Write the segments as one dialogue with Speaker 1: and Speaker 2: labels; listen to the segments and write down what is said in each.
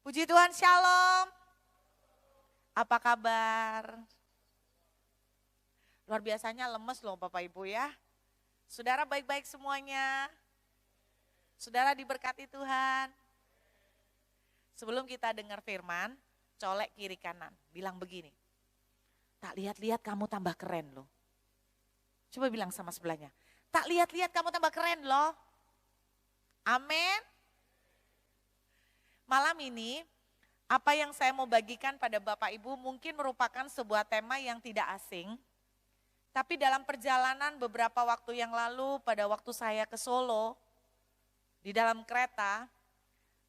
Speaker 1: Puji Tuhan, shalom. Apa kabar? Luar biasanya lemes loh Bapak Ibu ya. Saudara baik-baik semuanya. Saudara diberkati Tuhan. Sebelum kita dengar firman, colek kiri kanan. Bilang begini, tak lihat-lihat kamu tambah keren loh. Coba bilang sama sebelahnya, tak lihat-lihat kamu tambah keren loh. Amin. Malam ini, apa yang saya mau bagikan pada Bapak Ibu mungkin merupakan sebuah tema yang tidak asing. Tapi dalam perjalanan beberapa waktu yang lalu, pada waktu saya ke Solo, di dalam kereta,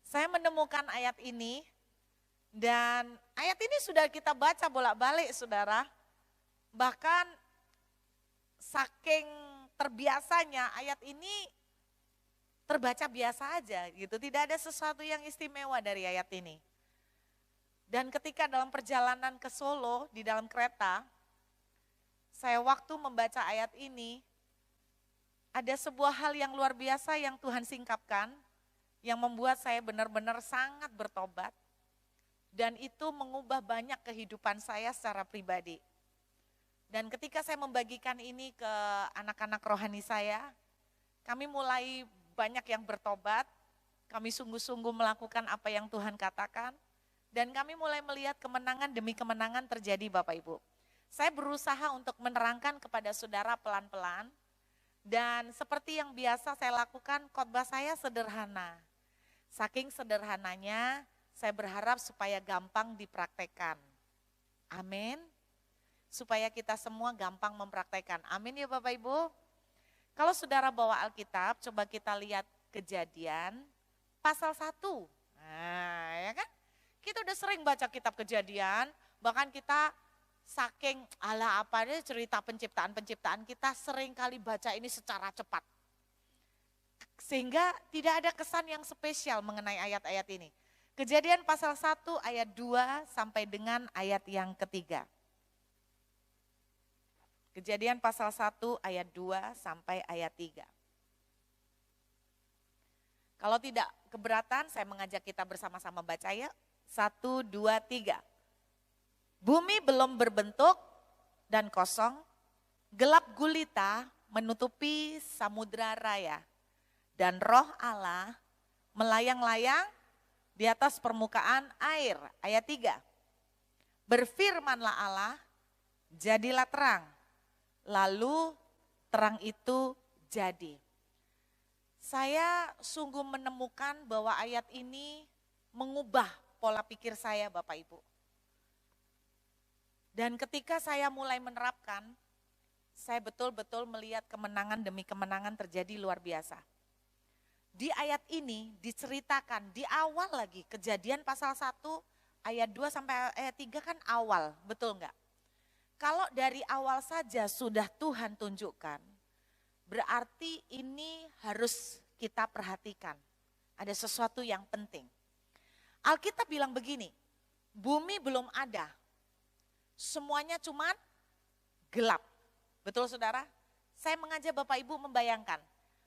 Speaker 1: saya menemukan ayat ini. Dan ayat ini sudah kita baca bolak-balik saudara. Bahkan saking terbiasanya ayat ini terbaca biasa aja gitu, tidak ada sesuatu yang istimewa dari ayat ini. Dan ketika dalam perjalanan ke Solo di dalam kereta, saya waktu membaca ayat ini, ada sebuah hal yang luar biasa yang Tuhan singkapkan, yang membuat saya benar-benar sangat bertobat, dan itu mengubah banyak kehidupan saya secara pribadi. Dan ketika saya membagikan ini ke anak-anak rohani saya, kami mulai banyak yang bertobat, kami sungguh-sungguh melakukan apa yang Tuhan katakan, dan kami mulai melihat kemenangan demi kemenangan terjadi Bapak Ibu. Saya berusaha untuk menerangkan kepada saudara pelan-pelan, dan seperti yang biasa saya lakukan, khotbah saya sederhana. Saking sederhananya, saya berharap supaya gampang dipraktekkan. Amin. Supaya kita semua gampang mempraktekkan. Amin ya Bapak Ibu. Kalau saudara bawa Alkitab, coba kita lihat Kejadian pasal 1. Nah, ya kan? Kita udah sering baca kitab Kejadian, bahkan kita saking ala apa deh cerita penciptaan kita sering kali baca ini secara cepat. Sehingga tidak ada kesan yang spesial mengenai ayat-ayat ini. Kejadian pasal 1 ayat 2 sampai dengan ayat yang ketiga. Kejadian pasal 1 ayat 2 sampai ayat 3. Kalau tidak keberatan, saya mengajak kita bersama-sama baca ya. 1, 2, 3. Bumi belum berbentuk dan kosong, gelap gulita menutupi samudra raya. Dan roh Allah melayang-layang di atas permukaan air. Ayat 3. Berfirmanlah Allah, jadilah terang. Lalu terang itu jadi. Saya sungguh menemukan bahwa ayat ini mengubah pola pikir saya Bapak Ibu. Dan ketika saya mulai menerapkan, saya betul-betul melihat kemenangan demi kemenangan terjadi luar biasa. Di ayat ini diceritakan di awal lagi, Kejadian pasal 1 ayat 2 sampai ayat 3 kan awal, betul enggak? Kalau dari awal saja sudah Tuhan tunjukkan, berarti ini harus kita perhatikan. Ada sesuatu yang penting. Alkitab bilang begini, bumi belum ada, semuanya cuman gelap. Betul saudara? Saya mengajak Bapak Ibu membayangkan,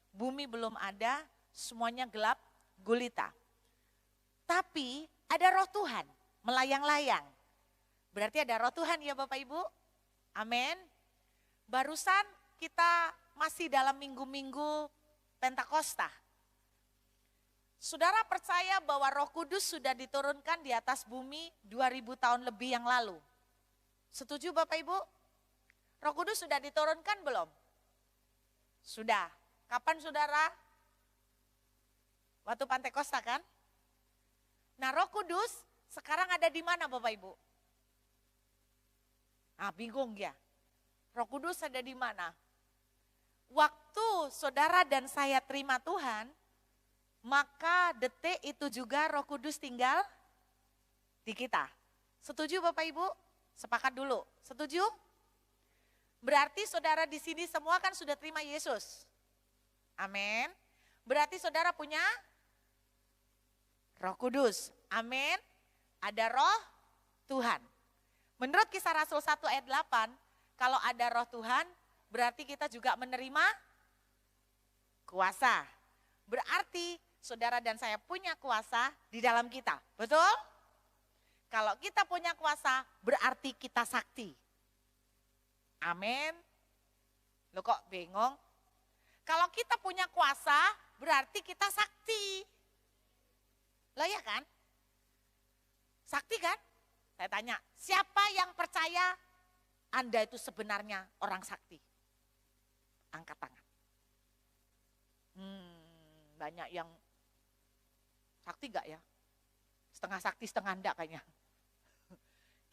Speaker 1: bumi belum ada, semuanya gelap gulita. Tapi ada roh Tuhan melayang-layang. Berarti ada roh Tuhan ya Bapak Ibu? Amin. Barusan kita masih dalam minggu-minggu Pentakosta. Saudara percaya bahwa Roh Kudus sudah diturunkan di atas bumi 2000 tahun lebih yang lalu. Setuju Bapak Ibu? Roh Kudus sudah diturunkan belum? Sudah. Kapan saudara? Waktu Pentakosta kan? Nah Roh Kudus sekarang ada di mana Bapak Ibu? Nah bingung ya, Roh Kudus ada di mana? Waktu saudara dan saya terima Tuhan, maka detik itu juga Roh Kudus tinggal di kita. Setuju Bapak Ibu? Sepakat dulu, setuju? Berarti saudara di sini semua kan sudah terima Yesus. Amin. Berarti saudara punya Roh Kudus. Amin. Ada Roh Tuhan. Menurut Kisah Rasul 1 ayat 8, kalau ada Roh Tuhan, berarti kita juga menerima kuasa. Berarti saudara dan saya punya kuasa di dalam kita. Betul? Kalau kita punya kuasa, berarti kita sakti. Amin. Loh kok bingung? Kalau kita punya kuasa, berarti kita sakti. Loh ya kan? Sakti kan? Saya tanya, siapa yang percaya Anda itu sebenarnya orang sakti? Angkat tangan. Banyak yang sakti gak ya? Setengah sakti, setengah enggak kayaknya.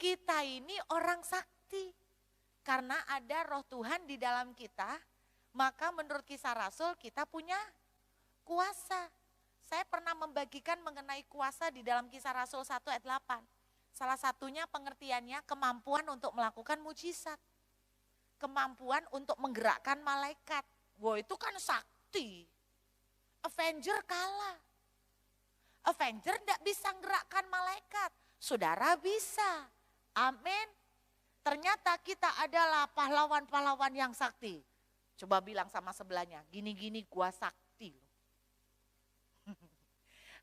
Speaker 1: Kita ini orang sakti. Karena ada roh Tuhan di dalam kita, maka menurut Kisah Rasul kita punya kuasa. Saya pernah membagikan mengenai kuasa di dalam Kisah Rasul 1 ayat 8. Salah satunya pengertiannya kemampuan untuk melakukan mujizat. Kemampuan untuk menggerakkan malaikat. Wah itu kan sakti. Avenger kalah. Avenger tidak bisa menggerakkan malaikat. Saudara bisa. Amin. Ternyata kita adalah pahlawan-pahlawan yang sakti. Coba bilang sama sebelahnya, gini-gini gua sakti.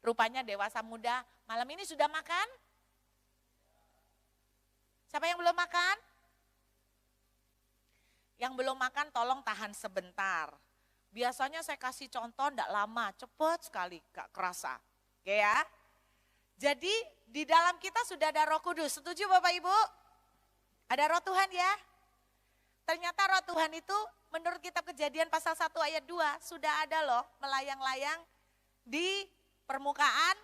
Speaker 1: Rupanya dewasa muda, malam ini sudah makan? Siapa yang belum makan? Yang belum makan tolong tahan sebentar. Biasanya saya kasih contoh enggak lama, cepet sekali, gak kerasa. Oke ya. Jadi di dalam kita sudah ada Roh Kudus, setuju Bapak Ibu? Ada roh Tuhan ya. Ternyata roh Tuhan itu menurut kitab Kejadian pasal 1 ayat 2 sudah ada loh melayang-layang di permukaan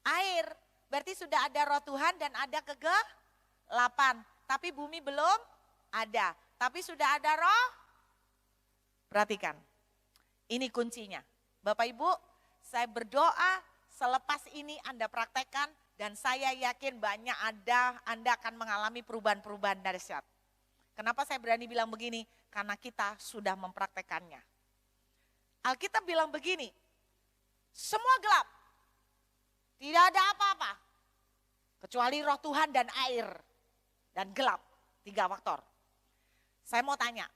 Speaker 1: air. Berarti sudah ada roh Tuhan dan ada kegelapan. Tapi bumi belum ada. Tapi sudah ada roh. Perhatikan. Ini kuncinya. Bapak Ibu, saya berdoa selepas ini Anda praktekkan. Dan saya yakin banyak Anda akan mengalami perubahan-perubahan dahsyat. Kenapa saya berani bilang begini? Karena kita sudah mempraktekannya. Alkitab bilang begini, semua gelap. Tidak ada apa-apa. Kecuali roh Tuhan dan air. Dan gelap. 3 faktor. Saya mau tanya,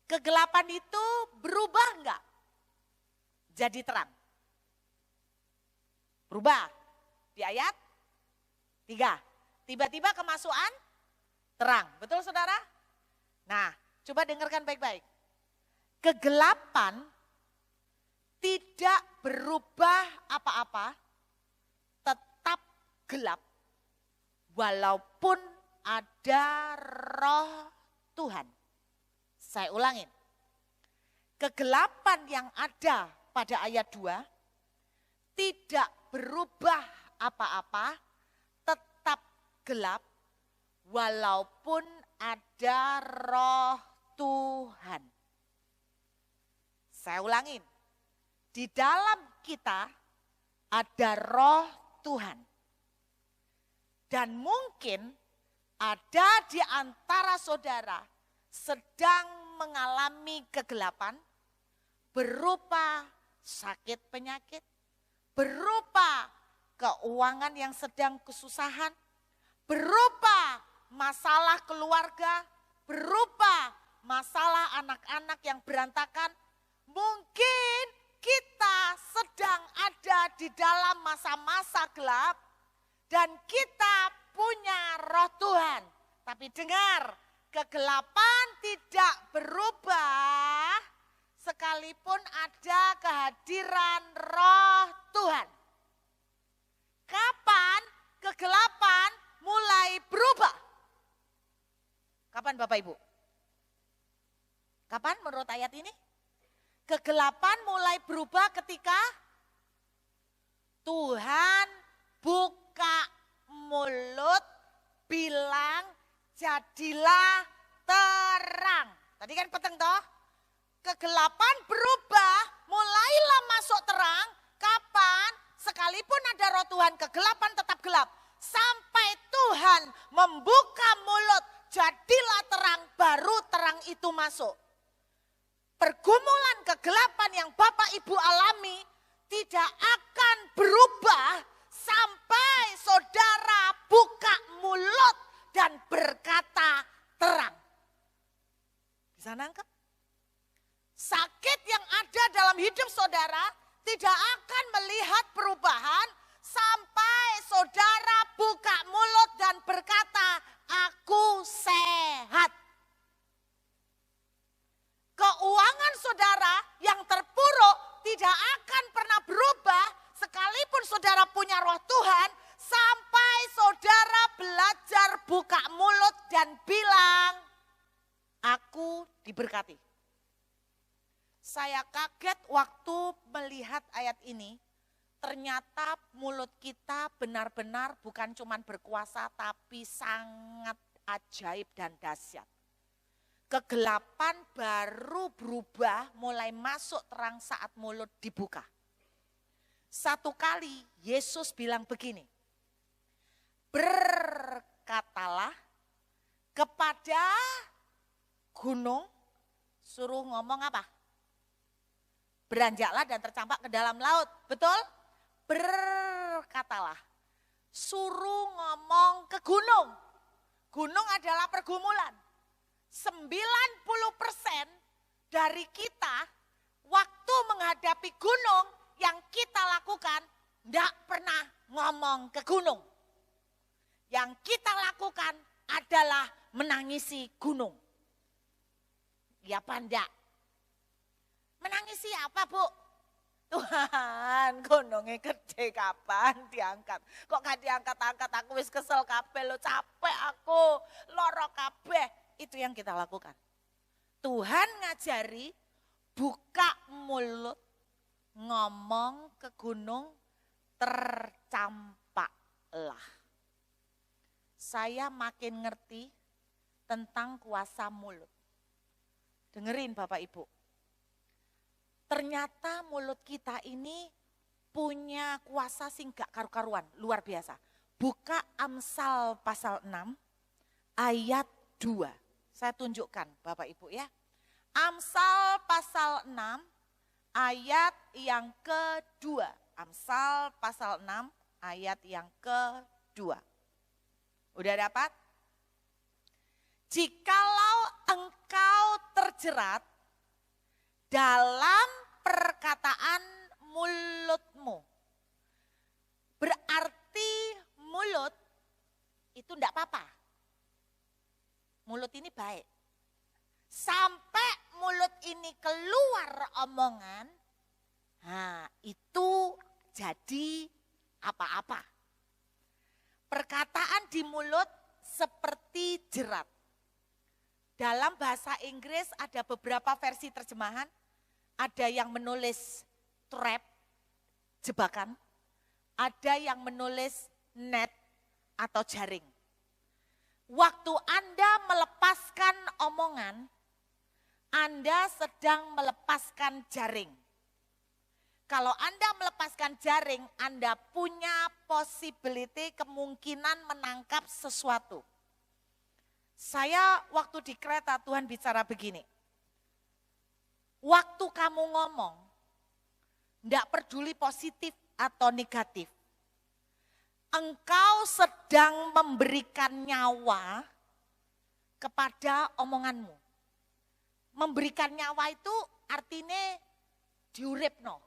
Speaker 1: kegelapan itu berubah enggak? Jadi terang. Berubah. Di ayat 3, tiba-tiba kemasukan terang. Betul saudara? Nah, coba dengarkan baik-baik. Kegelapan tidak berubah apa-apa, tetap gelap. Walaupun ada roh Tuhan. Saya ulangin. Kegelapan yang ada pada ayat 2 tidak berubah apa-apa, tetap gelap, walaupun ada roh Tuhan. Saya ulangin, di dalam kita ada roh Tuhan. Dan mungkin ada di antara saudara sedang mengalami kegelapan, berupa sakit penyakit, berupa keuangan yang sedang kesusahan, berupa masalah keluarga, berupa masalah anak-anak yang berantakan. Mungkin kita sedang ada di dalam masa-masa gelap dan kita punya roh Tuhan. Tapi dengar, kegelapan tidak berubah sekalipun ada kehadiran roh Tuhan. Kapan kegelapan mulai berubah? Kapan Bapak Ibu? Kapan menurut ayat ini? Kegelapan mulai berubah ketika Tuhan buka mulut, bilang jadilah terang. Tadi kan peteng toh? Kegelapan berubah, mulailah masuk terang. Kapan? Sekalipun ada roh Tuhan, kegelapan tetap gelap. Sampai Tuhan membuka mulut, jadilah terang, baru terang itu masuk. Pergumulan kegelapan yang Bapak Ibu alami tidak akan berubah sampai saudara buka mulut dan berkata terang. Bisa nangkep? Sakit yang ada dalam hidup saudara tidak akan melihat perubahan sampai saudara buka mulut dan berkata, aku sehat. Keuangan saudara yang terpuruk tidak akan pernah berubah sekalipun saudara punya roh Tuhan sampai saudara belajar buka mulut dan bilang, aku diberkati. Saya kaget waktu melihat ayat ini, ternyata mulut kita benar-benar bukan cuma berkuasa tapi sangat ajaib dan dahsyat. Kegelapan baru berubah, mulai masuk terang saat mulut dibuka. Satu kali Yesus bilang begini, berkatalah kepada gunung, suruh ngomong apa? Beranjaklah dan tercampak ke dalam laut, betul? Berkatalah, suruh ngomong ke gunung. Gunung adalah pergumulan. 90% dari kita waktu menghadapi gunung yang kita lakukan tidak pernah ngomong ke gunung. Yang kita lakukan adalah menangisi gunung. Ya apa enggak? Menangisi apa, Bu? Tuhan, gunungnya gede kapan diangkat? Kok gak diangkat-angkat? Aku wis kesel kabeh lo, capek aku, loro kabeh. Itu yang kita lakukan. Tuhan ngajari buka mulut, ngomong ke gunung, tercampaklah. Saya makin ngerti tentang kuasa mulut. Dengerin Bapak Ibu. Ternyata mulut kita ini punya kuasa sing gak karu-karuan, luar biasa. Buka Amsal pasal 6 ayat 2. Saya tunjukkan Bapak Ibu ya. Amsal pasal 6 ayat yang kedua. Amsal pasal 6 ayat yang kedua. Udah dapat? Jikalau engkau terjerat dalam perkataan mulutmu. Berarti mulut itu enggak apa-apa. Mulut ini baik. Sampai mulut ini keluar omongan, nah itu jadi apa-apa. Perkataan di mulut seperti jerat. Dalam bahasa Inggris ada beberapa versi terjemahan. Ada yang menulis trap, jebakan. Ada yang menulis net atau jaring. Waktu Anda melepaskan omongan, Anda sedang melepaskan jaring. Kalau Anda melepaskan jaring, Anda punya possibility, kemungkinan menangkap sesuatu. Saya waktu di kereta Tuhan bicara begini. Waktu kamu ngomong, enggak peduli positif atau negatif. Engkau sedang memberikan nyawa kepada omonganmu. Memberikan nyawa itu artinya diuripno,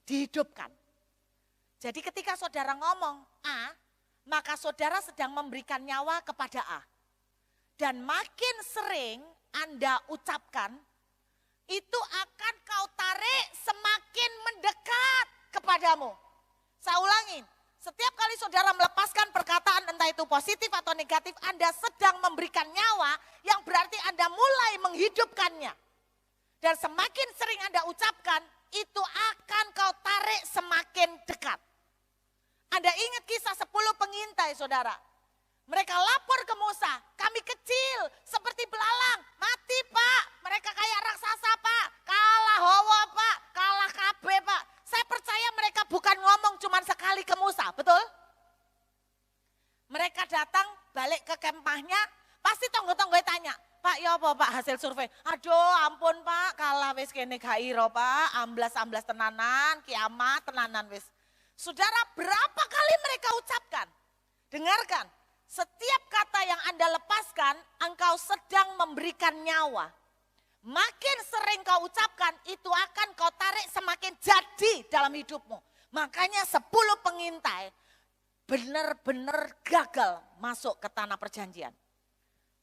Speaker 1: dihidupkan. Jadi ketika saudara ngomong A, maka saudara sedang memberikan nyawa kepada A. Dan makin sering Anda ucapkan, itu akan kau tarik semakin mendekat kepadamu. Saya ulangin. Setiap kali saudara melepaskan perkataan entah itu positif atau negatif, Anda sedang memberikan nyawa yang berarti Anda mulai menghidupkannya. Dan semakin sering Anda ucapkan, itu akan kau tarik semakin dekat. Anda ingat kisah 10 pengintai saudara. Mereka lapor ke Musa, kami kecil seperti belalang, mati Pak. Mereka kayak raksasa Pak, kalah hawa Pak, kalah kabeh Pak. Saya percaya mereka bukan ngomong cuma sekali ke Musa, betul? Mereka datang balik ke kemahnya, pasti tonggo-tonggo tanya, Pak ya apa Pak hasil survei? Aduh ampun Pak, kalah wis kene gak iro Pak, amblas-amblas tenanan, kiamat tenanan wis. Saudara, berapa kali mereka ucapkan? Dengarkan, setiap kata yang Anda lepaskan, engkau sedang memberikan nyawa. Makin sering kau ucapkan, itu akan kau tarik semakin jadi dalam hidupmu. Makanya 10 pengintai benar-benar gagal masuk ke tanah perjanjian.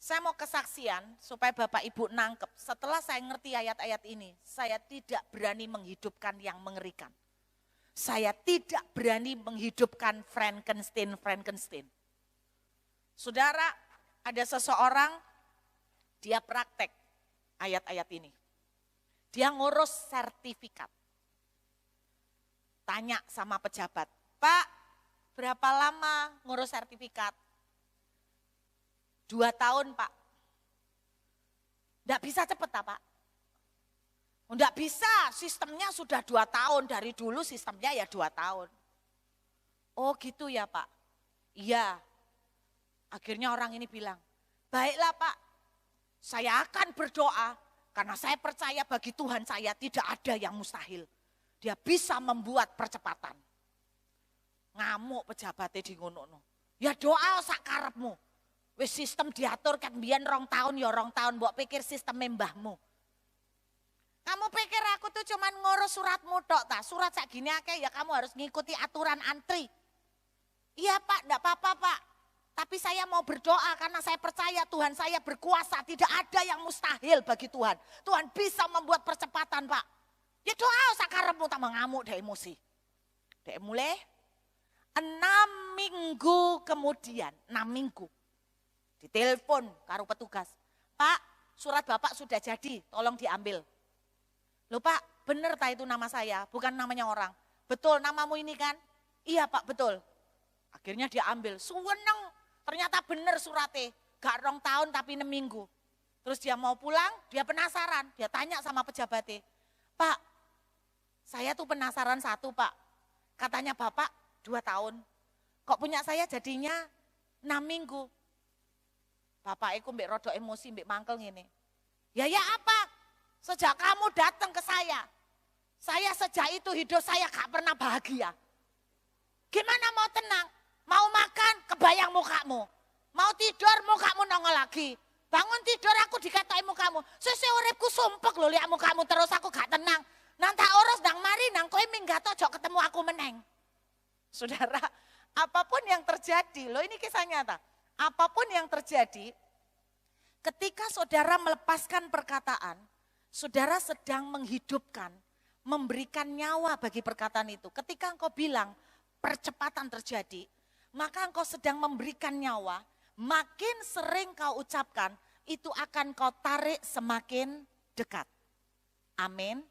Speaker 1: Saya mau kesaksian supaya Bapak Ibu nangkep. Setelah saya ngerti ayat-ayat ini, saya tidak berani menghidupkan yang mengerikan. Saya tidak berani menghidupkan Frankenstein. Saudara, ada seseorang, dia praktek ayat-ayat ini. Dia ngurus sertifikat. Tanya sama pejabat, Pak, berapa lama ngurus sertifikat? 2 tahun, Pak. Enggak bisa cepet, Pak. Enggak bisa, sistemnya sudah 2 tahun. Dari dulu sistemnya ya 2 tahun. Oh gitu ya, Pak. Iya. Akhirnya orang ini bilang, baiklah, Pak. Saya akan berdoa karena saya percaya bagi Tuhan saya tidak ada yang mustahil. Dia bisa membuat percepatan. Ngamuk pejabatnya di ngono. Ya doa sak karepmu. Wis sistem diatur kan mbiyen 2 tahun ya 2 tahun, mbok pikir sistem mbahmu. Kamu pikir aku tuh cuman ngurus suratmu tok ta? Surat sak gini akeh ya kamu harus ngikuti aturan antri. Iya Pak, enggak apa-apa Pak. Tapi saya mau berdoa karena saya percaya Tuhan saya berkuasa. Tidak ada yang mustahil bagi Tuhan. Tuhan bisa membuat percepatan Pak. Ya doa sakarepmu tambah ngamuk deh emosi. Dek mulai 6 minggu kemudian, 6 minggu. Ditelepon karo petugas. Pak, surat Bapak sudah jadi, tolong diambil. Loh Pak, bener tak itu nama saya, bukan namanya orang. Betul namamu ini kan? Iya Pak, betul. Akhirnya dia ambil, seneng. Ternyata bener suratnya, gak 2 tahun tapi 6 minggu. Terus dia mau pulang, dia penasaran. Dia tanya sama pejabatnya, Pak, saya tuh penasaran satu Pak. Katanya Bapak 2 tahun. Kok punya saya jadinya 6 minggu. Bapak iku mbek rodok emosi, mbek mangkel ngene. Ya apa? Sejak kamu datang ke saya sejak itu hidup saya gak pernah bahagia. Gimana mau tenang? Mau makan, kebayang mukamu. Mau tidur, mukamu nongol lagi. Bangun tidur aku dikatakan mukamu. Sese uripku sumpek lho lihat mukamu terus aku gak tenang. Nang tak urus nang mari nang kowe minggat ojo ketemu aku meneng. Saudara, apapun yang terjadi, loh ini kisah nyata. Apapun yang terjadi, ketika saudara melepaskan perkataan, saudara sedang menghidupkan, memberikan nyawa bagi perkataan itu. Ketika engkau bilang percepatan terjadi, maka engkau sedang memberikan nyawa, makin sering kau ucapkan, itu akan kau tarik semakin dekat. Amin.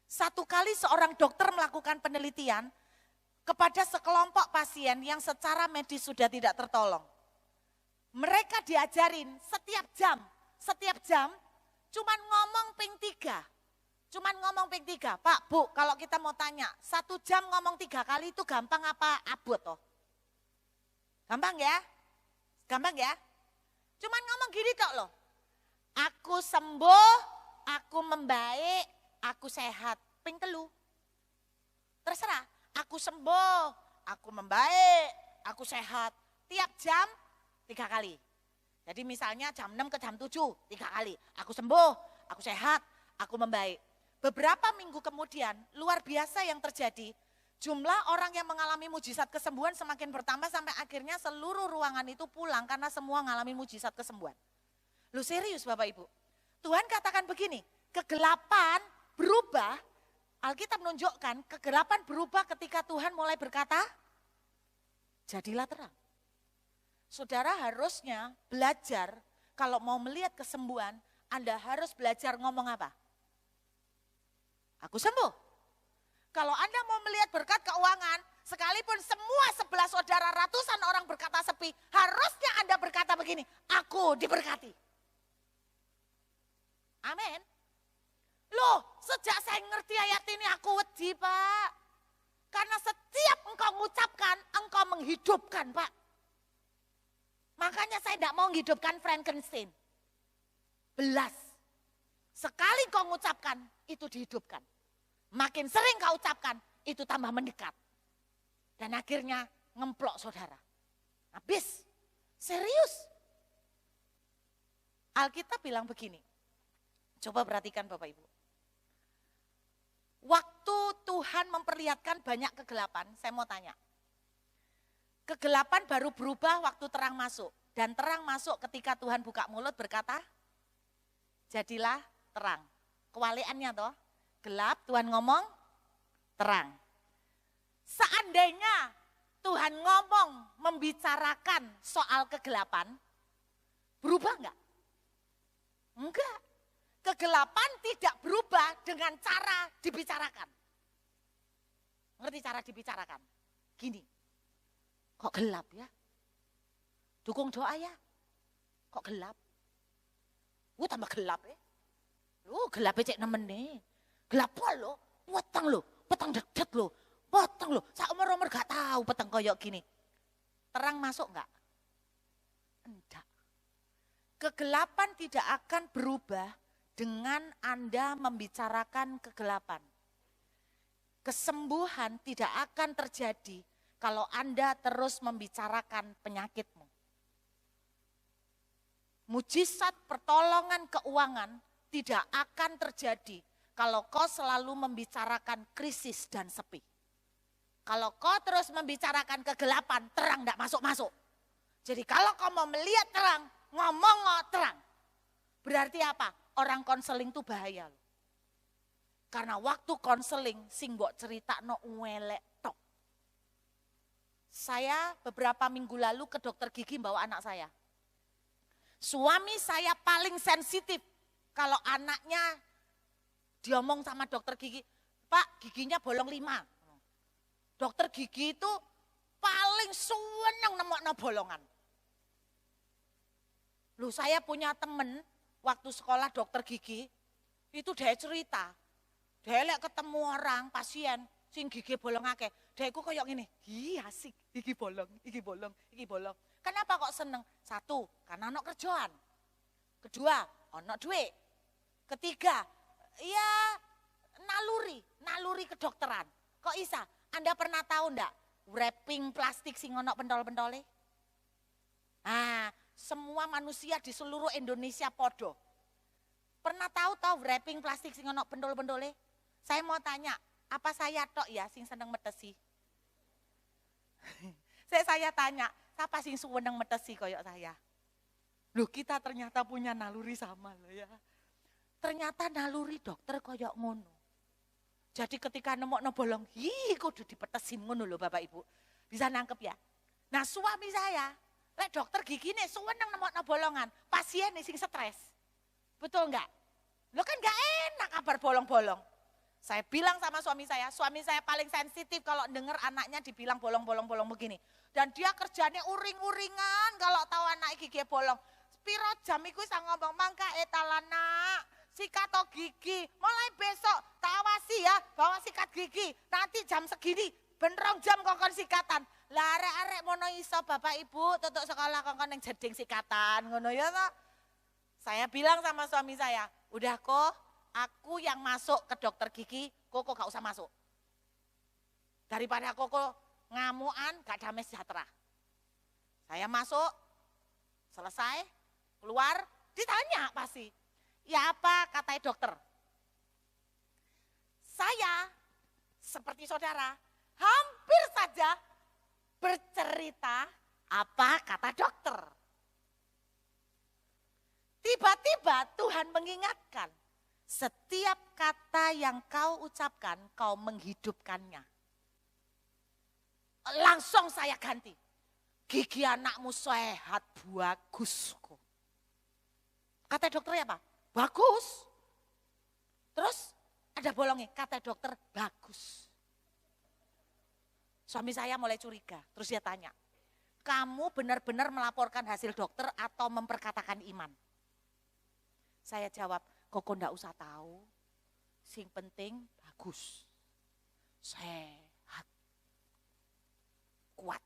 Speaker 1: Satu kali seorang dokter melakukan penelitian kepada sekelompok pasien yang secara medis sudah tidak tertolong. Mereka diajarin setiap jam, cuman ngomong ping 3. Cuman ngomong ping 3. Pak, Bu, kalau kita mau tanya, 1 jam ngomong 3 kali itu gampang apa abot toh? Gampang ya? Gampang ya? Cuman ngomong gini tok loh. Aku sembuh, aku membaik, aku sehat. Ping 3. Terserah, aku sembuh, aku membaik, aku sehat. Tiap jam 3 kali. Jadi misalnya jam 6 ke jam 7, 3 kali. Aku sembuh, aku sehat, aku membaik. Beberapa minggu kemudian, luar biasa yang terjadi. Jumlah orang yang mengalami mujizat kesembuhan semakin bertambah sampai akhirnya seluruh ruangan itu pulang karena semua mengalami mujizat kesembuhan. Lu serius Bapak Ibu? Tuhan katakan begini, kegelapan berubah, Alkitab menunjukkan kegelapan berubah ketika Tuhan mulai berkata, jadilah terang. Saudara harusnya belajar, kalau mau melihat kesembuhan, Anda harus belajar ngomong apa? Aku sembuh. Kalau Anda mau melihat berkat keuangan, sekalipun semua sebelah saudara ratusan orang berkata sepi, harusnya Anda berkata begini, aku diberkati. Amin. Loh, sejak saya ngerti ayat ini aku wedi Pak. Karena setiap engkau mengucapkan, engkau menghidupkan Pak. Makanya saya tidak mau menghidupkan Frankenstein. Belas. Sekali kau mengucapkan, itu dihidupkan. Makin sering kau ucapkan, itu tambah mendekat. Dan akhirnya ngemplok saudara. Habis. Serius. Alkitab bilang begini. Coba perhatikan Bapak Ibu. Waktu Tuhan memperlihatkan banyak kegelapan, saya mau tanya. Kegelapan baru berubah waktu terang masuk. Dan terang masuk ketika Tuhan buka mulut berkata, jadilah terang. Kewaliannya toh, gelap Tuhan ngomong, terang. Seandainya Tuhan ngomong membicarakan soal kegelapan, berubah enggak? Enggak. Kegelapan tidak berubah dengan cara dibicarakan. Ngerti cara dibicarakan? Gini, kok gelap ya? Dukung doa ya? Kok gelap? Tambah gelap ya? Gelapnya cek nemen nih. Gelap lo, petang dedet lo, petang lo. Seumur-umur gak tahu petang koyok gini. Terang masuk enggak? Enggak. Kegelapan tidak akan berubah dengan Anda membicarakan kegelapan. Kesembuhan tidak akan terjadi kalau Anda terus membicarakan penyakitmu. Mujizat pertolongan keuangan tidak akan terjadi kalau kau selalu membicarakan krisis dan sepi. Kalau kau terus membicarakan kegelapan, terang tidak masuk-masuk. Jadi kalau kau mau melihat terang, ngomong terang. Berarti apa? Orang konseling itu bahaya loh. Karena waktu konseling sing mbok critakno uelek tok. Saya beberapa minggu lalu ke dokter gigi bawa anak saya. Suami saya paling sensitif kalau anaknya diomong sama dokter gigi, Pak giginya bolong 5. Dokter gigi itu paling seneng nemokno bolongan. Loh saya punya temen waktu sekolah dokter gigi, itu dia cerita, dia lek ketemu orang pasien sing gigi bolong akeh, dia iku koyo ngene, asik, gigi bolong, gigi bolong, gigi bolong. Kenapa kok seneng? 1, karena ono kerjaan. Kedua, ono duit. Ketiga, ya naluri kedokteran. Kok isa? Anda pernah tahu ndak wrapping plastik sing ono pentol-pentole? Nah, semua manusia di seluruh Indonesia podo. Pernah tahu wrapping plastik sing ono pentol-pentole? Saya mau tanya, apa saya tok ya sing seneng metesi? Saya tanya, siapa sing seneng metesi koyok saya? Loh kita ternyata punya naluri sama loh ya. Ternyata naluri dokter koyok ngono. Jadi ketika nemokno bolong, kudu dipetesin ngono loh Bapak Ibu. Bisa nangkep ya? Nah suami saya, lek dokter gigi nih seneng nemokno bolongan, pasien nih sing stres. Betul enggak? Lo kan enggak enak kabar bolong-bolong. Saya bilang sama suami saya paling sensitif kalau dengar anaknya dibilang bolong-bolong begini. Dan dia kerjanya uring-uringan kalau tahu anak gigi bolong. Piro jam iku isa ngomong mangka etalana sikat gigi. Mulai besok tak awasi ya bawa sikat gigi. Nanti jam segini benrong jam kongkon sikatan. Lah arek-arek mono iso Bapak Ibu tutuk sekolah kongkon yang jeding sikatan ngono ya toh. Saya bilang sama suami saya, udah kok aku yang masuk ke dokter gigi, kok gak usah masuk. Daripada kok ngamuan gak damai sejahtera. Saya masuk, selesai, keluar, ditanya pasti. Ya apa kata dokter? Saya seperti saudara hampir saja bercerita apa kata dokter. Tiba-tiba Tuhan mengingatkan, setiap kata yang kau ucapkan, kau menghidupkannya. Langsung saya ganti. Gigi anakmu sehat, bagus kok. Kata dokternya apa? Bagus. Terus ada bolongnya, kata dokter bagus. Suami saya mulai curiga, terus dia tanya, kamu benar-benar melaporkan hasil dokter atau memperkatakan iman? Saya jawab, kok ndak usah tahu, sing penting bagus, sehat, kuat.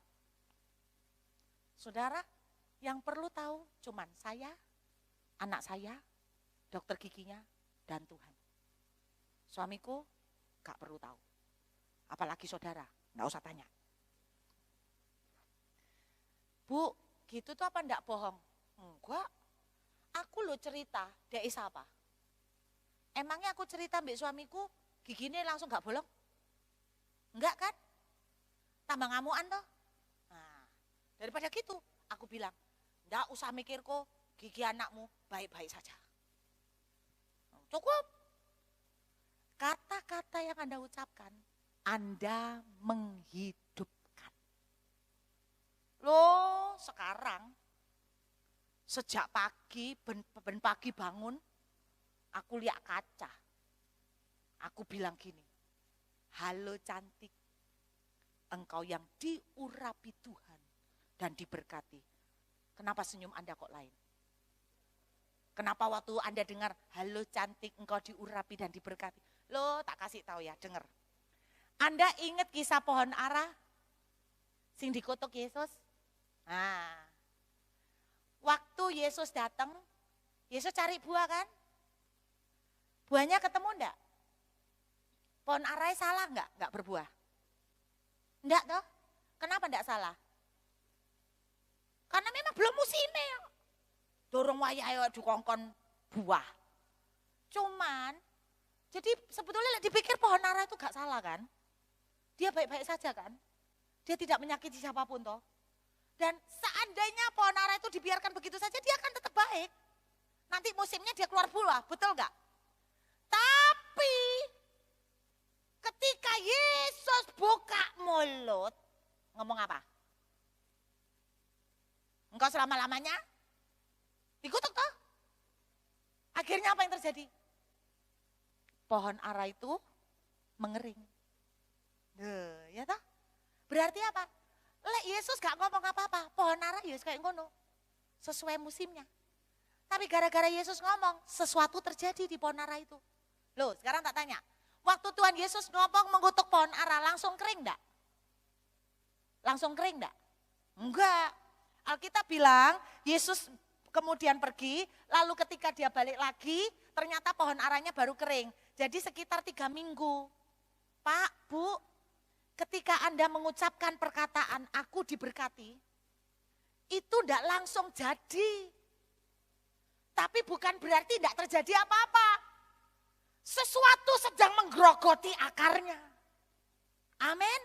Speaker 1: Saudara, yang perlu tahu cuman saya, anak saya, dokter giginya, dan Tuhan. Suamiku gak perlu tahu, apalagi saudara, nggak usah tanya. Bu, gitu tuh apa ndak bohong? Enggak, aku lo cerita, dia is apa?
Speaker 2: Emangnya aku cerita mbak suamiku, giginya langsung gak bolong? Enggak kan? Tambah ngamuan toh. Nah, daripada gitu, aku bilang, enggak usah mikir kok, gigi anakmu baik-baik saja. Cukup. Kata-kata yang Anda ucapkan, Anda menghidupkan. Loh, sekarang sejak pagi, ben pagi bangun, aku lihat kaca. Aku bilang gini, halo cantik, engkau yang diurapi Tuhan dan diberkati. Kenapa senyum Anda kok lain? Kenapa waktu Anda dengar, halo cantik, engkau diurapi dan diberkati? Loh, tak kasih tahu ya, dengar. Anda ingat kisah pohon ara? Sing dikutuk Yesus? Nah, waktu Yesus datang, Yesus cari buah kan? Buahnya ketemu enggak? Pohon ara salah enggak? Enggak berbuah? Enggak toh? Kenapa enggak salah? Karena memang belum musimnya. Dorong wayahe dikongkon buah. Cuman, jadi sebetulnya dipikir pohon ara itu gak salah kan? Dia baik-baik saja kan? Dia tidak menyakiti siapapun toh. Dan seandainya pohon ara itu dibiarkan begitu saja, dia akan tetap baik. Nanti musimnya dia keluar buah, betul gak? Tapi, ketika Yesus buka mulut, ngomong apa? Engkau selama-lamanya dikutuk toh. Akhirnya apa yang terjadi? Pohon ara itu mengering. Ya toh? Berarti apa? Yesus gak ngomong apa-apa. Pohon ara ya kayak ngono. Sesuai musimnya. Tapi gara-gara Yesus ngomong, sesuatu terjadi di pohon ara itu. Loh, sekarang tak tanya. Waktu Tuhan Yesus ngomong mengutuk pohon ara, langsung kering enggak? Langsung kering enggak? Enggak. Alkitab bilang, Yesus kemudian pergi, lalu ketika dia balik lagi, ternyata pohon aranya baru kering. Jadi sekitar 3 minggu. Pak, Bu, ketika Anda mengucapkan perkataan, aku diberkati, itu tidak langsung jadi. Tapi bukan berarti tidak terjadi apa-apa. Sesuatu sedang menggerogoti akarnya. Amin.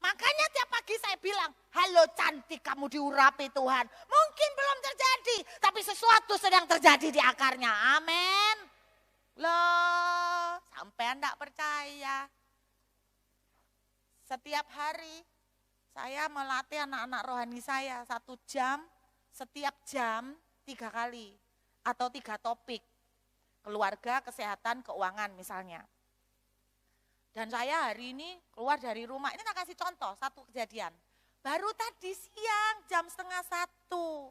Speaker 2: Makanya tiap pagi saya bilang, halo cantik kamu diurapi Tuhan. Mungkin belum terjadi, tapi sesuatu sedang terjadi di akarnya. Amin. Loh, sampai enggak percaya. Setiap hari saya melatih anak-anak rohani saya 1 jam, setiap jam 3 kali. Atau 3 topik. Keluarga, kesehatan, keuangan misalnya. Dan saya hari ini keluar dari rumah, ini tak kasih contoh, satu kejadian. Baru tadi siang jam 12:30.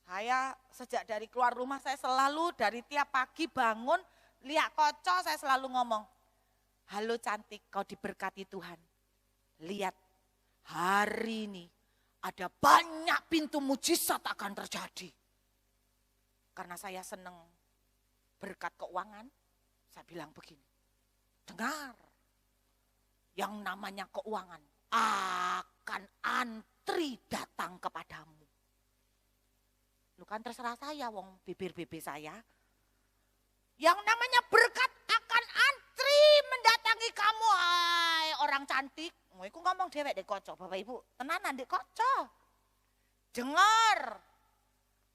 Speaker 2: Saya sejak dari keluar rumah saya selalu dari tiap pagi bangun, lihat kaca saya selalu ngomong, halo cantik kau diberkati Tuhan. Lihat hari ini ada banyak pintu mujizat akan terjadi. Karena saya senang berkat keuangan, saya bilang begini. Dengar, yang namanya keuangan akan antri datang kepadamu. Lu kan terserah saya, wong bibir-bibir saya. Yang namanya berkat akan antri mendatangi kamu, hai orang cantik. Iku ngomong dewek dek koco, Bapak Ibu, tenanan dek koco. Dengar,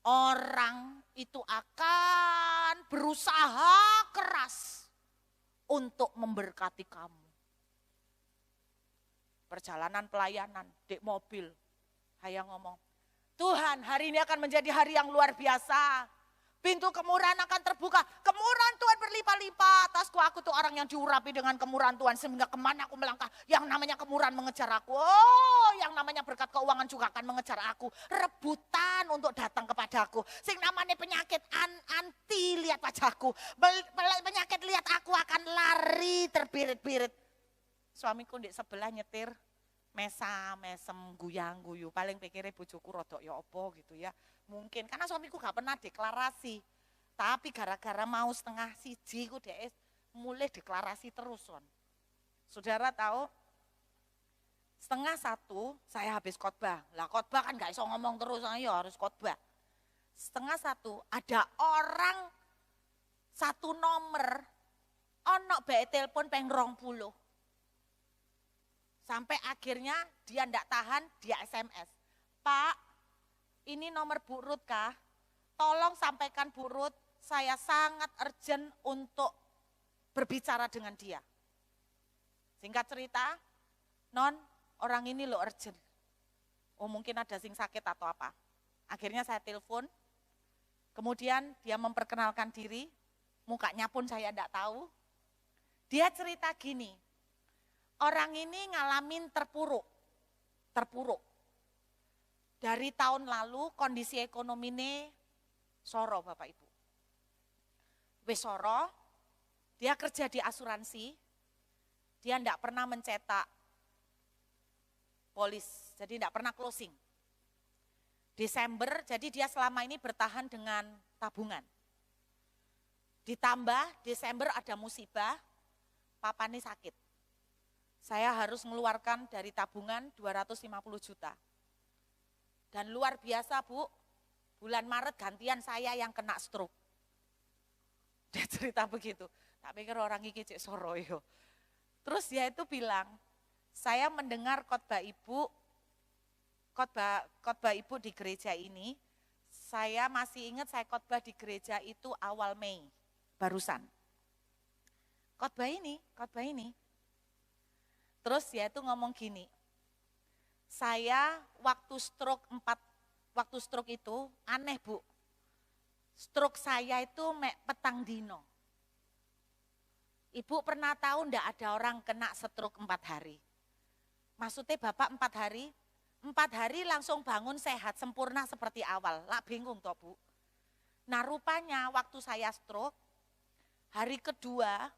Speaker 2: orang itu akan berusaha keras untuk memberkati kamu. Perjalanan pelayanan, dek mobil, saya ngomong, Tuhan hari ini akan menjadi hari yang luar biasa. Pintu kemurahan akan terbuka, kemurahan Tuhan berlimpah-limpah atasku. Aku tuh orang yang diurapi dengan kemurahan Tuhan, sehingga kemana aku melangkah, yang namanya kemurahan mengejar aku. Oh, yang namanya berkat keuangan juga akan mengejar aku. Rebutan untuk datang kepadaku. Sing namanya penyakit anti lihat wajahku. Penyakit lihat aku akan lari terbirit-birit. Suamiku di sebelah nyetir, mesem guyang-guyu. Paling pikirnya bojoku rodok ya opo gitu ya. Mungkin karena suamiku gak pernah deklarasi. Tapi gara-gara mau 12:30 ku dia mulai deklarasi terus. Saudara tahu 12:30 saya habis khotbah. Lah khotbah kan gak iso ngomong terus, ayo harus khotbah. 12:30 ada orang satu nomor, ono bae telepon peng 20. Sampai akhirnya dia ndak tahan, dia SMS. Pak, ini nomor Bu Ruth kah? Tolong sampaikan Bu Ruth, saya sangat urgent untuk berbicara dengan dia. Singkat cerita, non, orang ini lo urgent. Oh mungkin ada sing sakit atau apa. Akhirnya saya telepon, kemudian dia memperkenalkan diri, mukanya pun saya ndak tahu. Dia cerita gini, orang ini ngalamin terpuruk. Dari tahun lalu kondisi ekonomi ini soro Bapak Ibu. Wis soro, dia kerja di asuransi, dia enggak pernah mencetak polis, jadi enggak pernah closing. Desember, jadi dia selama ini bertahan dengan tabungan. Ditambah Desember ada musibah, papa ini sakit. Saya harus mengeluarkan dari tabungan 250 juta. Dan luar biasa Bu, bulan Maret gantian saya yang kena stroke. Dia cerita begitu, tak pikir orang iki cek soroyo. Terus dia itu bilang, saya mendengar khotbah ibu di gereja ini, saya masih ingat saya khotbah di gereja itu awal Mei, barusan. Khotbah ini. Terus dia itu ngomong gini, saya waktu stroke itu aneh Bu. Stroke saya itu petang dino. Ibu pernah tahu enggak ada orang kena stroke 4 hari? Maksudnya Bapak 4 hari? 4 hari langsung bangun sehat, sempurna seperti awal. Lah bingung toh Bu. Nah rupanya waktu saya stroke, hari kedua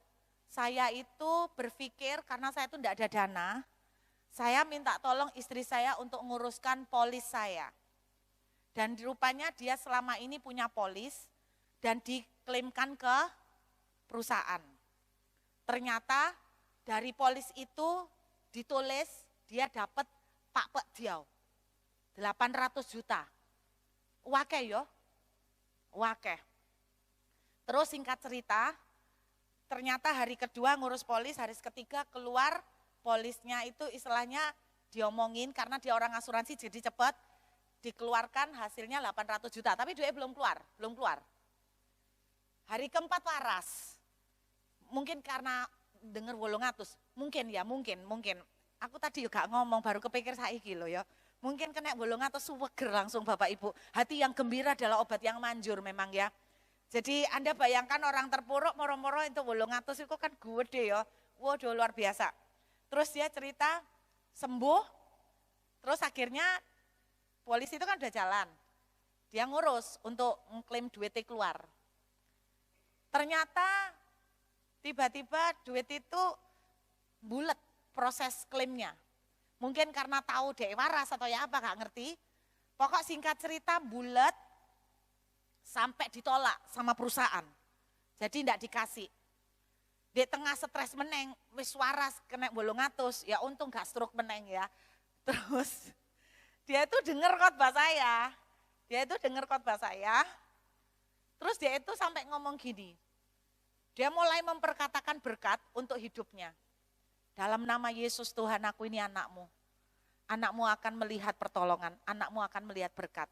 Speaker 2: saya itu berpikir karena saya itu enggak ada dana, saya minta tolong istri saya untuk nguruskan polis saya. Dan rupanya dia selama ini punya polis dan diklaimkan ke perusahaan. Ternyata dari polis itu ditulis dia dapat Pak Diau 800 juta. Wakeh yo, wakeh. Terus singkat cerita, ternyata hari kedua ngurus polis, hari ketiga keluar polisnya itu istilahnya diomongin karena dia orang asuransi jadi cepat dikeluarkan hasilnya 800 juta. Tapi duitnya belum keluar. Hari keempat waras. Mungkin karena dengar 800, mungkin. Aku tadi juga ngomong baru kepikir saiki loh ya. Mungkin kena 800 suweger langsung Bapak Ibu. Hati yang gembira adalah obat yang manjur memang ya. Jadi Anda bayangkan orang terpuruk moro-moro itu 800 itu kan gede ya. Waduh luar biasa. Terus dia cerita sembuh, terus akhirnya polisi itu kan udah jalan. Dia ngurus untuk mengklaim duitnya keluar. Ternyata tiba-tiba duit itu bulet proses klaimnya. Mungkin karena tahu dia waras atau ya apa gak ngerti. Pokok singkat cerita bulet sampai ditolak sama perusahaan. Jadi tidak dikasih. Di tengah stres meneng, wis waras kena 800, ya untung gak stroke meneng ya. Terus dia itu dengar khotbah saya. Terus dia itu sampai ngomong gini. Dia mulai memperkatakan berkat untuk hidupnya. Dalam nama Yesus Tuhan aku ini anakmu. Anakmu akan melihat pertolongan, anakmu akan melihat berkat.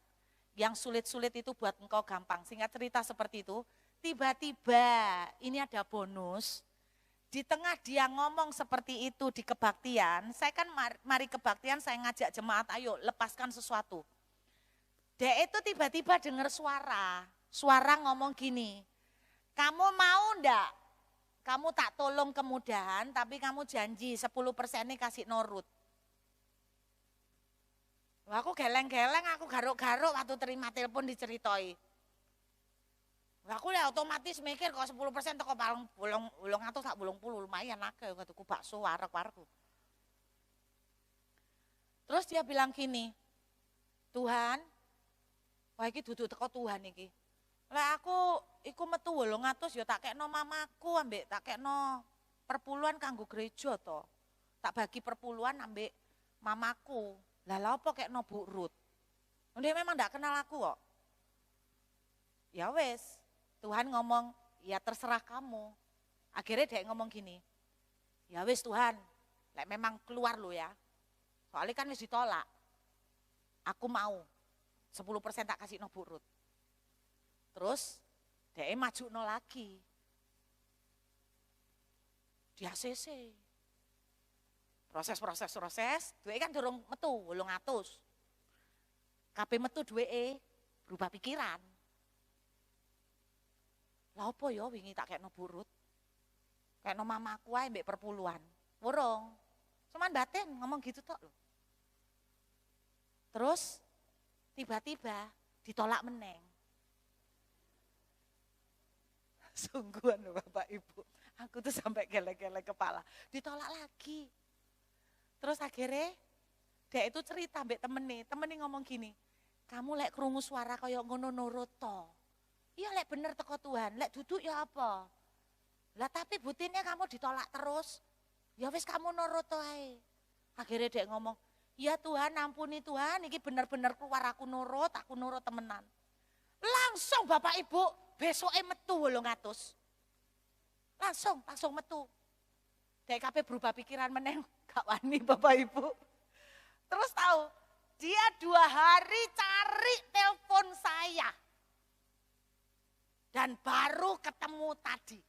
Speaker 2: Yang sulit-sulit itu buat engkau gampang. Singkat cerita seperti itu, tiba-tiba ini ada bonus. Di tengah dia ngomong seperti itu di kebaktian, saya kan mari kebaktian saya ngajak jemaat ayo lepaskan sesuatu. Dia itu tiba-tiba dengar suara ngomong gini, kamu mau ndak? Kamu tak tolong kemudahan tapi kamu janji 10% ini kasih Norut. Wah, aku geleng-geleng, aku garuk-garuk waktu terima telepon diceritoi. Aku ya otomatis mikir kalau 10% toko bolong atau tak bolong puluh lumayan akeh kataku bakso warek-warku. Terus dia bilang gini, Tuhan, wah iki dudu teko Tuhan iki. Lah aku iku metu 800 ya tak kekno mamaku ambek tak kekno perpuluhan kanggo gereja to. Tak bagi perpuluhan ambek mamaku. Lah lha apa kekno Bu Ruth? Dia memang ndak kenal aku kok. Ya wes. Tuhan ngomong, ya terserah kamu. Akhirnya dia ngomong gini, ya wis Tuhan, lek memang keluar lo ya. Soalnya kan wis ditolak. Aku mau 10% tak kasih no burut. Terus dia maju no lagi. Di ACC. Proses, duwe kan durung metu 800. Kabeh metu duwe berubah pikiran. Lah apa ya wingi tak kekno burut? Kekno mamaku ae mbek perpuluhan. Wurung. Cuman batin ngomong gitu tok lho. Terus tiba-tiba ditolak meneng. Sungguhan loh Bapak Ibu. Aku tuh sampai gelek-gelek kepala. Ditolak lagi. Terus akhirnya dia itu cerita mbek temennya ngomong gini, kamu lek krungu suara kaya ngono nurut to. Iya lek bener teko Tuhan, lek duduk ya apa. Lah tapi butinnya kamu ditolak terus. Ya wis kamu nurut to ae. Akhirnya dia ngomong, ya Tuhan ampuni Tuhan, ini bener-bener keluar aku nurut temenan. Langsung Bapak Ibu, besoknya metu 800. Langsung metu. DKP berubah pikiran meneng, gak wani Bapak Ibu. Terus tahu, dia 2 hari cari telepon saya. Dan baru ketemu tadi.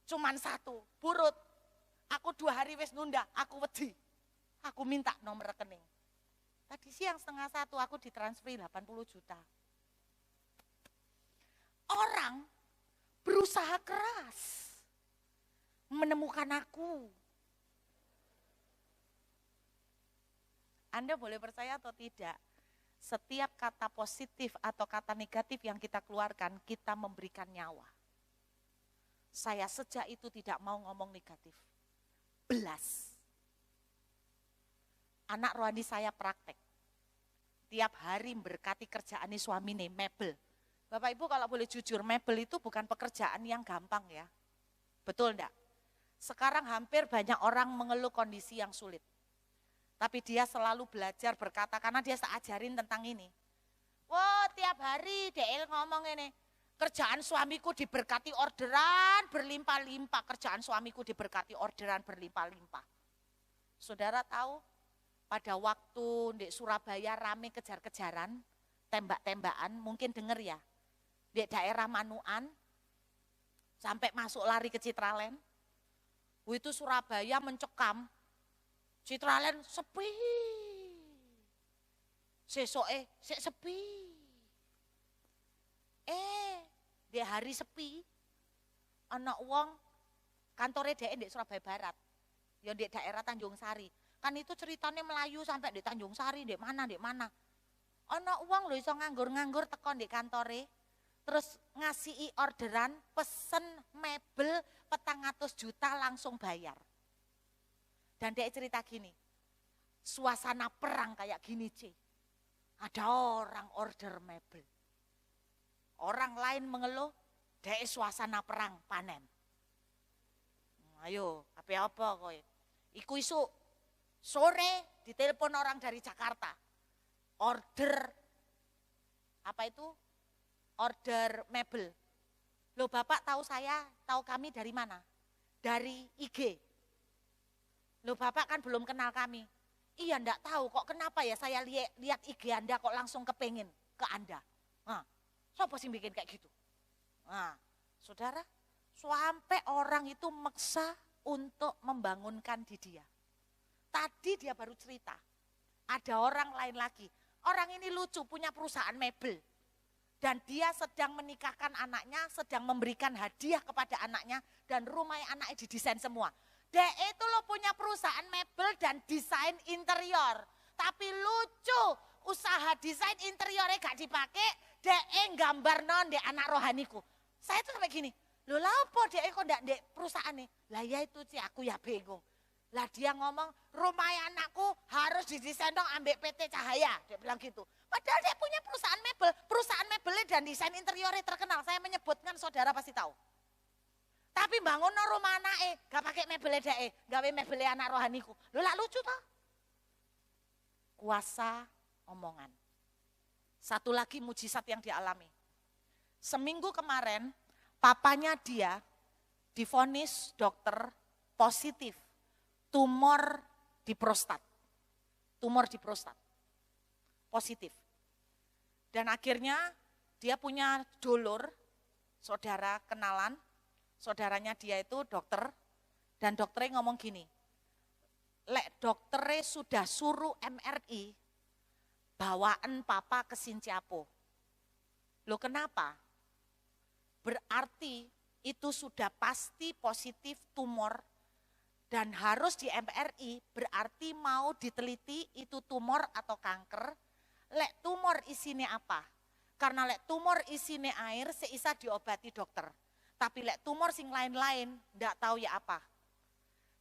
Speaker 2: Cuman 1, burut. Aku 2 hari wis nunda, aku wedi. Aku minta nomor rekening. Tadi siang 12:30 aku ditransfer 80 juta. Orang berusaha keras menemukan aku. Anda boleh percaya atau tidak, setiap kata positif atau kata negatif yang kita keluarkan, kita memberikan nyawa. Saya sejak itu tidak mau ngomong negatif. Belas. Anak rohani saya praktek. Tiap hari memberkati kerjaan suami nih, mebel. Bapak Ibu kalau boleh jujur, mebel itu bukan pekerjaan yang gampang ya. Betul enggak? Sekarang hampir banyak orang mengeluh kondisi yang sulit. Tapi dia selalu belajar berkata, karena dia ajarin tentang ini. Wah tiap hari DL ngomong ini, kerjaan suamiku diberkati orderan berlimpah-limpah. Kerjaan suamiku diberkati orderan berlimpah-limpah. Saudara tahu, pada waktu di Surabaya rame kejar-kejaran, tembak-tembakan, mungkin denger ya. Di daerah Manuan, sampai masuk lari ke Citraland. Itu Surabaya mencekam, Citraland sepi. Sesoke sepi. Di hari sepi, ana wong kantore dhek di Surabaya Barat. Ya di daerah Tanjung Sari. Kan itu ceritanya Melayu sampai di Tanjung Sari, di mana. Ana wong lho iso nganggur-nganggur teko di kantore. Terus ngasihi orderan, pesen mebel 400 juta langsung bayar. Dan dia cerita gini, suasana perang kayak gini ada orang order mebel. Orang lain mengeluh, dia suasana perang panen. Ayo, apa kowe? Iku isu sore ditelepon orang dari Jakarta. Order, apa itu? Order mebel. Loh Bapak tahu kami dari mana? Dari IG. Loh Bapak kan belum kenal kami. Iya enggak tahu kok kenapa ya saya lihat IG Anda kok langsung kepengin ke Anda. Nah, siapa sih bikin kayak gitu? Nah, saudara, sampai orang itu maksa untuk membangunkan di dia. Tadi dia baru cerita, ada orang lain lagi. Orang ini lucu, punya perusahaan mebel. Dan dia sedang menikahkan anaknya, sedang memberikan hadiah kepada anaknya, dan rumah anaknya didesain semua. Dia itu lo punya perusahaan mebel dan desain interior. Tapi lucu, usaha desain interiornya gak dipakai, dia gambar non di anak rohaniku. Saya tuh sampai gini, lo lapo dia kok ndak di perusahaan nih? Lah ya itu sih aku ya bingung. Lah dia ngomong rumah anakku harus didesain dong ambek PT Cahaya. Dia bilang gitu. Padahal dia punya perusahaan mebelnya dan desain interiornya terkenal. Saya menyebutkan saudara pasti tahu. Tapi bangun rumah anaknya, gak pakai mebelnya dia, gawe mebelnya anak rohaniku. Lo lah lucu toh? Kuasa omongan. Satu lagi mujizat yang dialami. Seminggu kemarin
Speaker 1: papanya dia divonis dokter positif tumor di prostat. Tumor di prostat. Positif. Dan akhirnya dia punya dulur, saudara kenalan, saudaranya dia itu dokter, dan dokternya ngomong gini, lek dokternya sudah suruh MRI, bawaan papa ke Sinciapo. Loh kenapa? Berarti itu sudah pasti positif tumor dan harus di MRI, berarti mau diteliti itu tumor atau kanker. Lek tumor isine apa? Karena lek tumor isine air seisa diobati dokter. Tapi lek tumor sing lain-lain enggak tahu ya apa.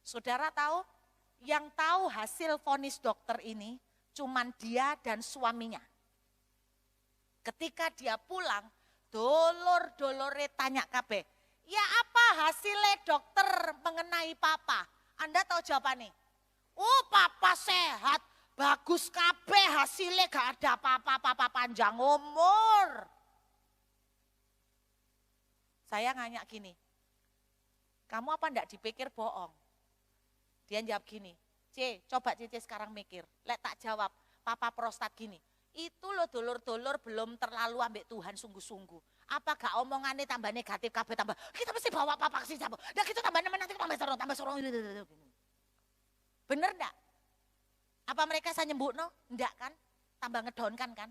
Speaker 1: Saudara tahu? Yang tahu hasil vonis dokter ini cuman dia dan suaminya. Ketika dia pulang, dolor-dolore tanya kabeh, ya apa hasilnya dokter mengenai papa? Anda tahu jawabannya? Oh papa sehat, bagus kabeh hasilnya gak ada apa-apa, papa panjang umur. Saya nanya gini, kamu apa enggak dipikir bohong? Dia jawab gini, coba Cici sekarang mikir, lek tak jawab, papa prostat gini. Itu loh dulur-dulur belum terlalu ambek Tuhan sungguh-sungguh. Apa gak omongannya tambah negatif kabeh tambah. Kita mesti bawa papa ke sini. Dan kita tambah nanti tambah sorong. Bener enggak? Apa mereka saya nyembuk no? Enggak kan? Tambah ngedonkan kan?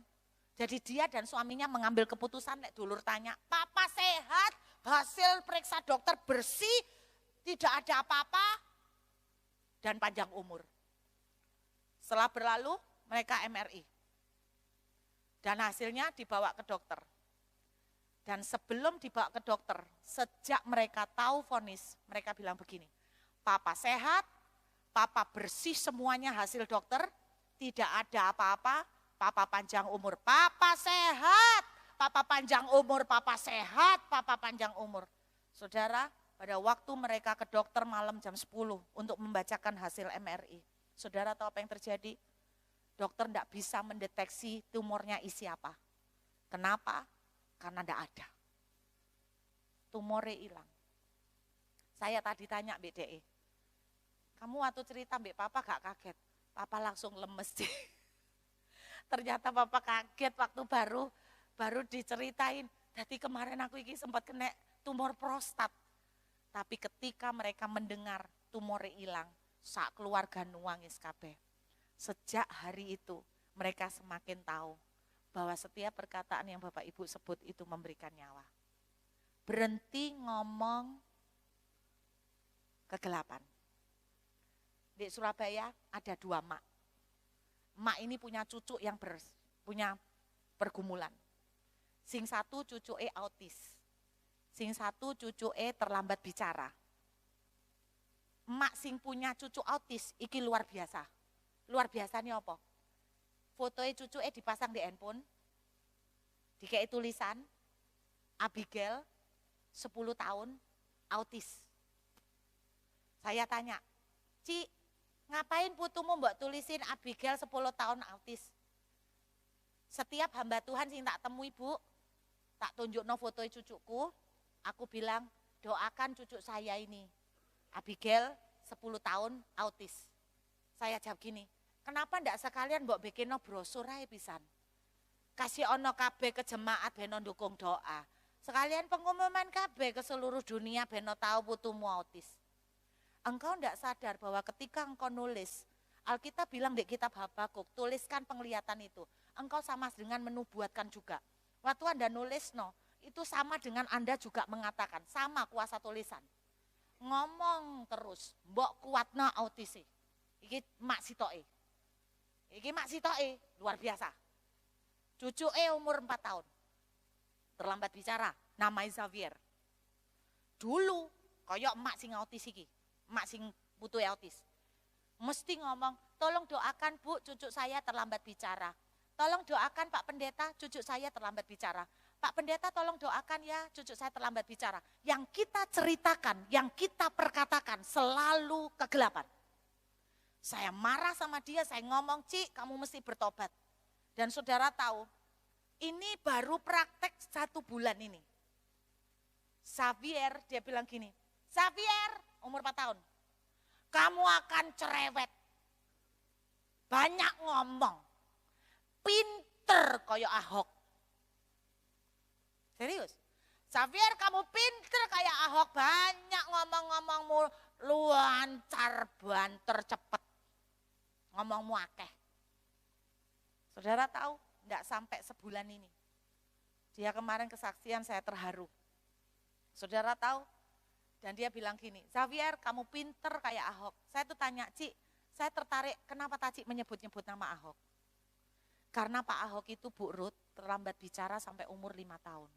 Speaker 1: Jadi dia dan suaminya mengambil keputusan, lek dulur tanya, papa sehat, hasil periksa dokter bersih, tidak ada apa-apa, dan panjang umur. Setelah berlalu, mereka MRI. Dan hasilnya dibawa ke dokter. Dan sebelum dibawa ke dokter, sejak mereka tahu vonis, mereka bilang begini, papa sehat, papa bersih semuanya hasil dokter, tidak ada apa-apa, papa panjang umur, papa sehat, papa panjang umur, papa sehat, papa panjang umur. Saudara, pada waktu mereka ke dokter malam jam 10 untuk membacakan hasil MRI, saudara tahu apa yang terjadi? Dokter tidak bisa mendeteksi tumornya isi apa. Kenapa? Karena tidak ada. Tumornya hilang. Saya tadi tanya BDE, kamu waktu cerita mbak papa gak kaget? Papa langsung lemes. Ternyata papa kaget waktu baru diceritain. Jadi kemarin aku ini sempat kena tumor prostat. Tapi ketika mereka mendengar tumornya hilang, sak keluarga nuangis kabeh. Sejak hari itu mereka semakin tahu bahwa setiap perkataan yang Bapak Ibu sebut itu memberikan nyawa. Berhenti ngomong kegelapan. Di Surabaya ada 2 mak. Mak ini punya cucu yang punya pergumulan. Sing satu cucu autis. Sing satu cucu terlambat bicara. Mak sing punya cucu autis iki luar biasa. Luar biasanya apa? Fotonya cucu dipasang di handphone, dikei tulisan, Abigail 10 tahun, autis. Saya tanya, Ci, ngapain putumu mbak tulisin Abigail 10 tahun autis? Setiap hamba Tuhan sing tak temui bu, tak tunjuk no fotonya cucuku, aku bilang doakan cucu saya ini, Abigail 10 tahun autis. Saya jawab gini, kenapa ndak sekalian mbok bikin no brosur ae pisan. Kasih ono kabeh ke jemaat beno dukung doa. Sekalian pengumuman kabeh ke seluruh dunia beno tahu putumu autis. Engkau ndak sadar bahwa ketika engkau nulis, Alkitab bilang di kitab Habakuk, tuliskan penglihatan itu. Engkau sama dengan menubuatkan juga. Waktu Anda nulis no, itu sama dengan Anda juga mengatakan, sama kuasa tulisan. Ngomong terus, mbok kuatna autisi. Iki mak sitoke. Iki mak sitoke luar biasa. Cucuke umur 4 tahun. Terlambat bicara, namanya Xavier. Dulu koyok emak sing autis iki. Emak sing butuh autis. Mesti ngomong, tolong doakan Bu, cucu saya terlambat bicara. Tolong doakan Pak Pendeta, cucu saya terlambat bicara. Pak Pendeta tolong doakan ya, cucu saya terlambat bicara. Yang kita ceritakan, yang kita perkatakan selalu kegelapan. Saya marah sama dia, saya ngomong, Ci, kamu mesti bertobat. Dan saudara tahu, ini baru praktek 1 bulan ini.
Speaker 2: Xavier, dia bilang gini, Xavier, umur 4 tahun, kamu akan cerewet, banyak ngomong, pinter kayak Ahok. Serius, Xavier kamu pinter kayak Ahok, banyak ngomong-ngomongmu lancar, banter, cepet, ngomongmu akeh. Saudara tahu, enggak sampai sebulan ini, dia kemarin kesaksian saya terharu. Saudara tahu, dan dia bilang gini, Xavier kamu pinter kayak Ahok. Saya tuh tanya, Cik, saya tertarik kenapa Cik menyebut-nyebut nama Ahok. Karena Pak Ahok itu Bu Ruth terlambat bicara sampai umur 5 tahun.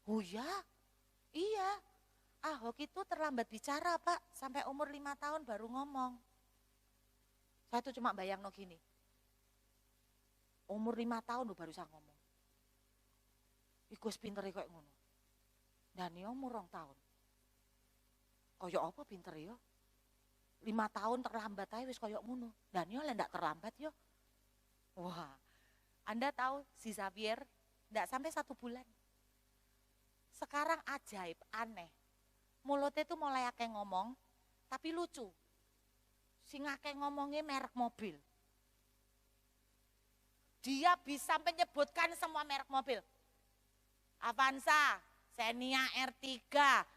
Speaker 2: Oh ya? Iya, Ahok itu terlambat bicara Pak, sampai umur 5 tahun baru ngomong. Saya tuh cuma bayang no gini, umur 5 tahun lu baru bisa ngomong. Iku pinter kayak ngono. Dan dia umur 2 tahun. Koyok apa pinter ya? 5 tahun terlambat aja wis koyok ngono. Dan dia ndak terlambat ya. Wah, Anda tahu si Xavier ndak sampai 1 bulan. Sekarang ajaib, aneh. Mulutnya tuh mulai akeh ngomong, tapi lucu. Sing akeh ngomongnya merek mobil. Dia bisa menyebutkan semua merek mobil. Avanza, Xenia R3,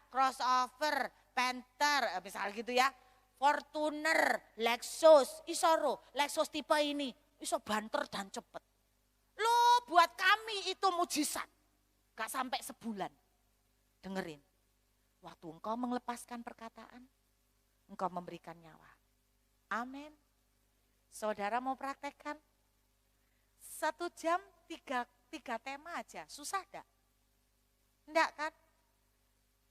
Speaker 2: crossover, Panther, misalnya gitu ya. Fortuner, Lexus, isoro, Lexus tipe ini, iso banter dan cepet. Loh, buat kami itu mujizat. Gak sampai sebulan. Dengerin, waktu engkau melepaskan perkataan, engkau memberikan nyawa. Amin. Saudara mau praktekkan? 1 jam 3 tema aja, susah enggak? Enggak kan?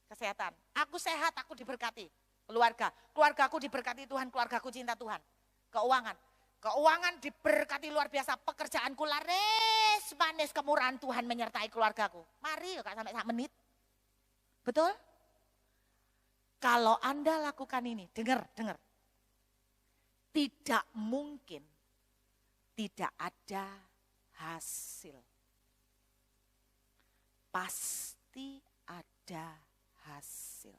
Speaker 2: Kesehatan, aku sehat, aku diberkati. Keluargaku diberkati Tuhan, keluargaku cinta Tuhan. Keuangan diberkati luar biasa, pekerjaanku laris manis, kemurahan Tuhan menyertai keluargaku. Mari yuk sampai 1 menit. Betul? Kalau Anda lakukan ini, dengar. Tidak mungkin tidak ada hasil. Pasti ada hasil.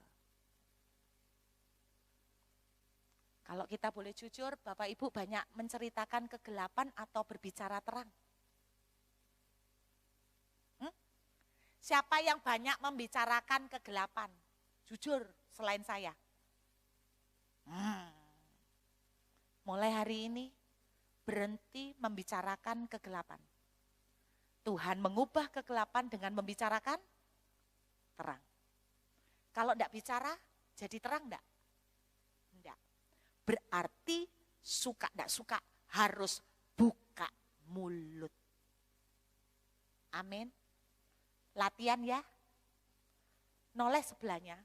Speaker 2: Kalau kita boleh jujur, Bapak Ibu banyak menceritakan kegelapan atau berbicara terang. Siapa yang banyak membicarakan kegelapan? Jujur, selain saya. Mulai hari ini, berhenti membicarakan kegelapan. Tuhan mengubah kegelapan dengan membicarakan terang. Kalau enggak bicara, jadi terang enggak? Enggak. Berarti suka enggak suka harus buka mulut. Amin. Latihan ya. Noleh sebelahnya.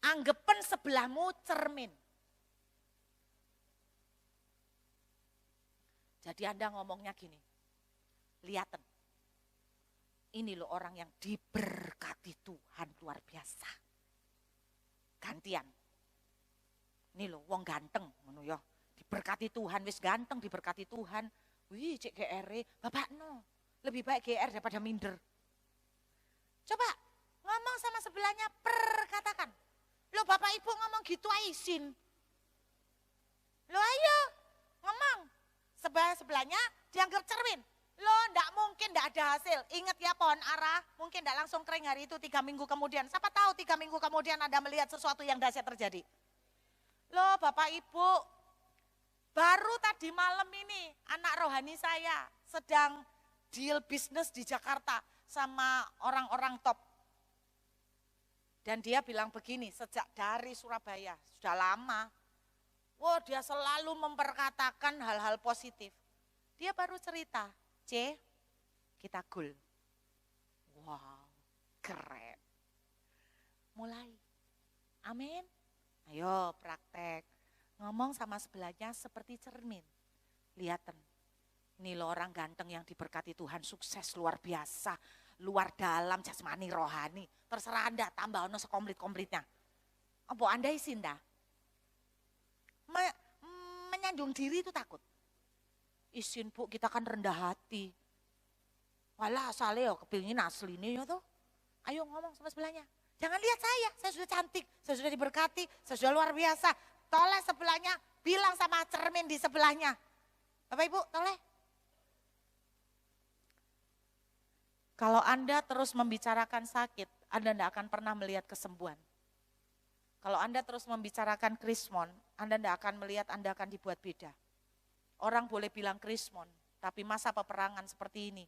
Speaker 2: Anggepen sebelahmu cermin. Jadi Anda ngomongnya gini. Lihaten. Ini loh orang yang diberkati Tuhan luar biasa. Gantian. Ini loh wong ganteng ngono ya. Diberkati Tuhan, wis ganteng diberkati Tuhan. Wih, cek GR, Bapak no. Lebih baik GR daripada minder. Coba ngomong sama sebelahnya, perkatakan. Loh Bapak Ibu ngomong gitu izin. Loh ayo ngomong. Sebelahnya dianggap cermin. Loh ndak mungkin ndak ada hasil. Ingat ya pohon ara mungkin ndak langsung kering hari itu 3 minggu kemudian. Siapa tahu 3 minggu kemudian Anda melihat sesuatu yang dahsyat terjadi. Loh Bapak Ibu, baru tadi malam ini anak rohani saya sedang deal bisnis di Jakarta sama orang-orang top. Dan dia bilang begini, sejak dari Surabaya, sudah lama. Wah, dia selalu memperkatakan hal-hal positif. Dia baru cerita, kita goal. Wow, keren. Mulai. Amin. Ayo praktek. Ngomong sama sebelahnya seperti cermin. Lihaten. Ini loh orang ganteng yang diberkati Tuhan, sukses luar biasa, luar dalam jasmani rohani. Terserah Anda tambah ono sekomplit-komplitnya. Apa Anda isin dah? Menyanjung diri itu takut. Isin Bu, kita kan rendah hati. Walah asalnya ya kepingin aslinya ya tuh. Ayo ngomong sama sebelahnya. Jangan lihat saya sudah cantik, saya sudah diberkati, saya sudah luar biasa. Toleh sebelahnya, bilang sama cermin di sebelahnya. Bapak Ibu, toleh.
Speaker 1: Kalau Anda terus membicarakan sakit, Anda tidak akan pernah melihat kesembuhan. Kalau Anda terus membicarakan krismon, Anda tidak akan melihat Anda akan dibuat beda. Orang boleh bilang krismon, tapi masa peperangan seperti ini.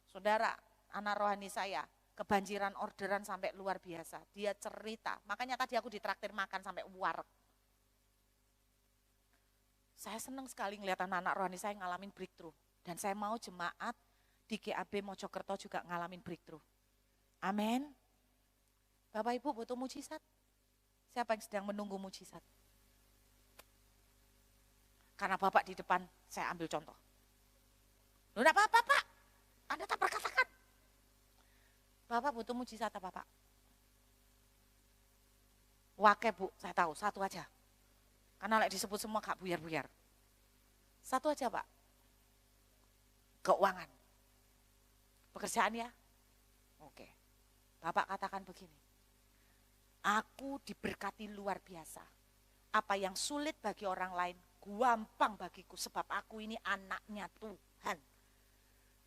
Speaker 1: Saudara, anak rohani saya, kebanjiran orderan sampai luar biasa. Dia cerita, makanya tadi aku ditraktir makan sampai wareg. Saya senang sekali ngelihat anak-anak rohani saya ngalamin breakthrough. Dan saya mau jemaat di GAB Mojokerto juga ngalamin breakthrough. Amin. Bapak Ibu butuh mujizat? Siapa yang sedang menunggu mujizat? Karena Bapak di depan, saya ambil contoh. Loh, enggak apa-apa Pak, Anda tak perkatakan. Bapak butuh mujizat apa Pak? Wake Bu, saya tahu, satu aja. Karena like disebut semua gak buyar-buyar. Satu aja Pak. Keuangan. Pekerjaan ya? Oke. Bapak katakan begini. Aku diberkati luar biasa. Apa yang sulit bagi orang lain, gampang bagiku. Sebab aku ini anaknya Tuhan.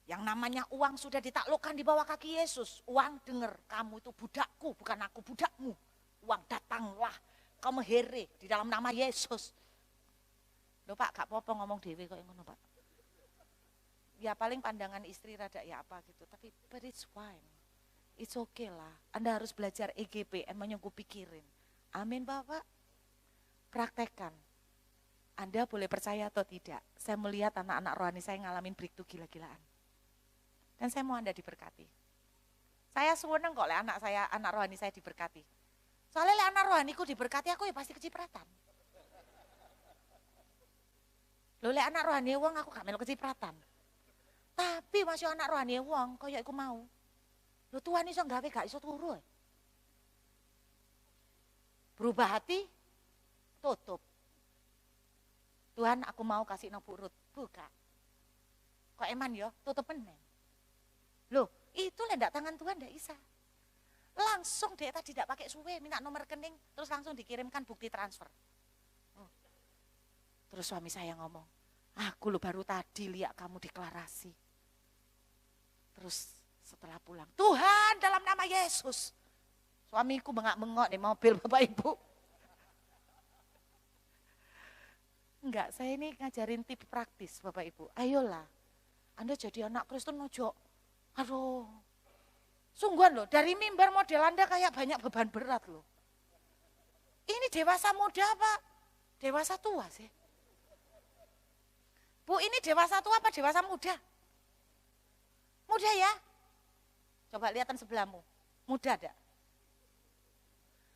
Speaker 1: Yang namanya uang sudah ditaklukkan di bawah kaki Yesus. Uang dengar, kamu itu budakku, bukan aku budakmu. Uang datanglah, kamu here di dalam nama Yesus. Loh Pak, gak apa-apa ngomong dewe kok yang ngono Pak. Ya paling pandangan istri rada ya apa gitu. Tapi but it's fine. It's okay lah, Anda harus belajar EGP, emangnya gue pikirin. Amin Bapak, praktekkan. Anda boleh percaya atau tidak, saya melihat anak-anak rohani saya ngalamin breakthrough gila-gilaan. Dan saya mau Anda diberkati. Saya seneng kok anak saya, anak rohani saya diberkati. Soalnya anak rohaniku diberkati, aku ya pasti kecipratan. Loh anak rohani wong aku gak melu kecipratan. Tapi masih anak rohani wong, kaya aku mau. Loh Tuhan iso gawe gak iso turu. Berubah hati, tutup. Tuhan aku mau kasih nopo Ruth, buka. Kok eman ya, tutup meneng. Loh itu lendak tangan Tuhan ndak bisa. Langsung dia tadi tidak pakai suwe, minta nomor rekening, terus langsung dikirimkan bukti transfer. Terus suami saya ngomong, aku lo baru tadi lihat kamu deklarasi. Terus setelah pulang, Tuhan dalam nama Yesus. Suamiku bengak-bengok di mobil Bapak Ibu. Enggak, saya ini ngajarin tips praktis Bapak Ibu. Ayolah, Anda jadi anak Kristen ojo. Aduh, sungguhan loh, dari mimbar model Anda kayak banyak beban berat loh. Ini dewasa muda Pak? Dewasa tua sih? Bu, ini dewasa tua apa dewasa muda? Muda ya? Coba lihatan sebelahmu, muda ada?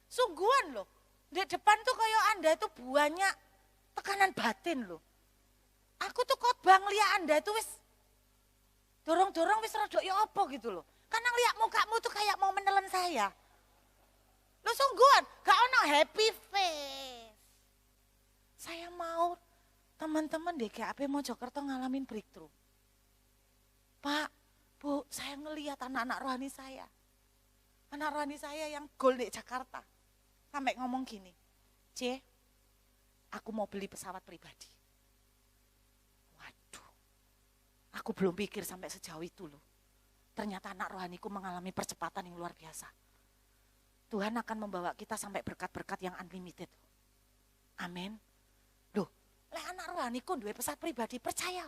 Speaker 1: Sungguhan loh, di depan tuh kayak Anda itu banyak tekanan batin loh. Aku tuh khotbah ngeliat Anda itu wis dorong-dorong wis rodok ya apa gitu loh. Karena ngeliat mukamu tuh kayak mau menelan saya. Lo sungguhan, gak ono happy face. Saya mau teman-teman di GAP Mojokerto ngalamin breakthrough. Pak, Bu, saya ngeliat anak-anak rohani saya. Anak rohani saya yang gol di Jakarta. Sampai ngomong gini, C, aku mau beli pesawat pribadi. Waduh, aku belum pikir sampai sejauh itu loh. Ternyata anak rohaniku mengalami percepatan yang luar biasa. Tuhan akan membawa kita sampai berkat-berkat yang unlimited. Amin. Loh, anak rohaniku duwe pesawat pribadi, percaya.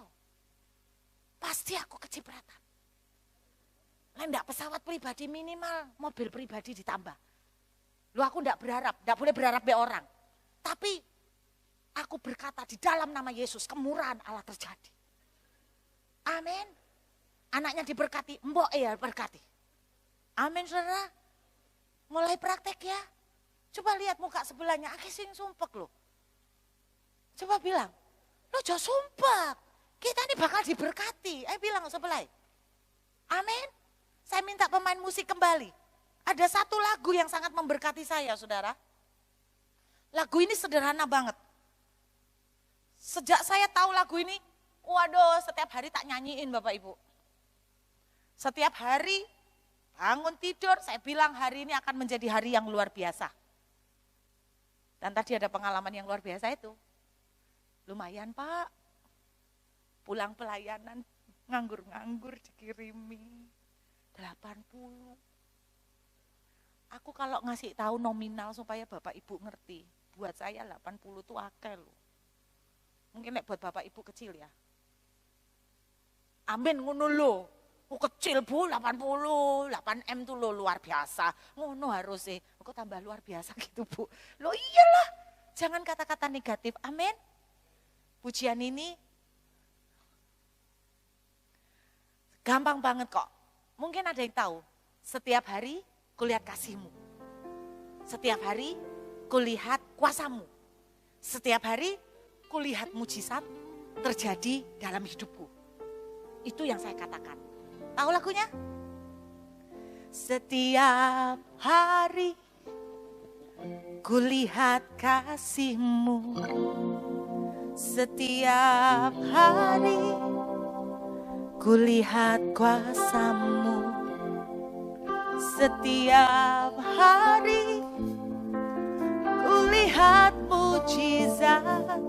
Speaker 1: Pasti aku kecipratan. Ndak pesawat pribadi minimal, mobil pribadi ditambah. Lu aku ndak berharap, ndak boleh berharap be orang. Tapi aku berkata di dalam nama Yesus kemurahan Allah terjadi. Amin. Anaknya diberkati, mbok ya berkati. Amin saudara. Mulai praktek ya. Coba lihat muka sebelahnya, akeh sing sumpek loh. Coba bilang, lo jangan sumpek. Kita ini bakal diberkati. Bilang sebelah. Amin. Saya minta pemain musik kembali. Ada satu lagu yang sangat memberkati saya, saudara. Lagu ini sederhana banget. Sejak saya tahu lagu ini, waduh, setiap hari tak nyanyiin Bapak Ibu. Setiap hari
Speaker 2: Bangun tidur, saya bilang hari ini akan menjadi hari yang luar biasa. Dan tadi ada pengalaman yang luar biasa itu. Lumayan Pak, pulang pelayanan nganggur-nganggur dikirimi 80. Aku kalau ngasih tahu nominal supaya Bapak Ibu ngerti, buat saya 80 itu akeh loh. Mungkin buat Bapak Ibu kecil ya. Amin ngono lho. Kecil Bu, 80, 8M tuh lo luar biasa. Ngono harus sih. Kok tambah luar biasa gitu Bu. Loh iyalah, jangan kata-kata negatif. Amin. Pujian ini gampang banget kok. Mungkin ada yang tahu. Setiap hari kulihat kasih-Mu. Setiap hari kulihat kuasa-Mu. Setiap hari kulihat mujizat terjadi dalam hidupku. Itu yang saya katakan. Tahu lagunya? Setiap hari kulihat kasih-Mu. Setiap hari kulihat kuasa-Mu. Setiap hari kulihat mujizat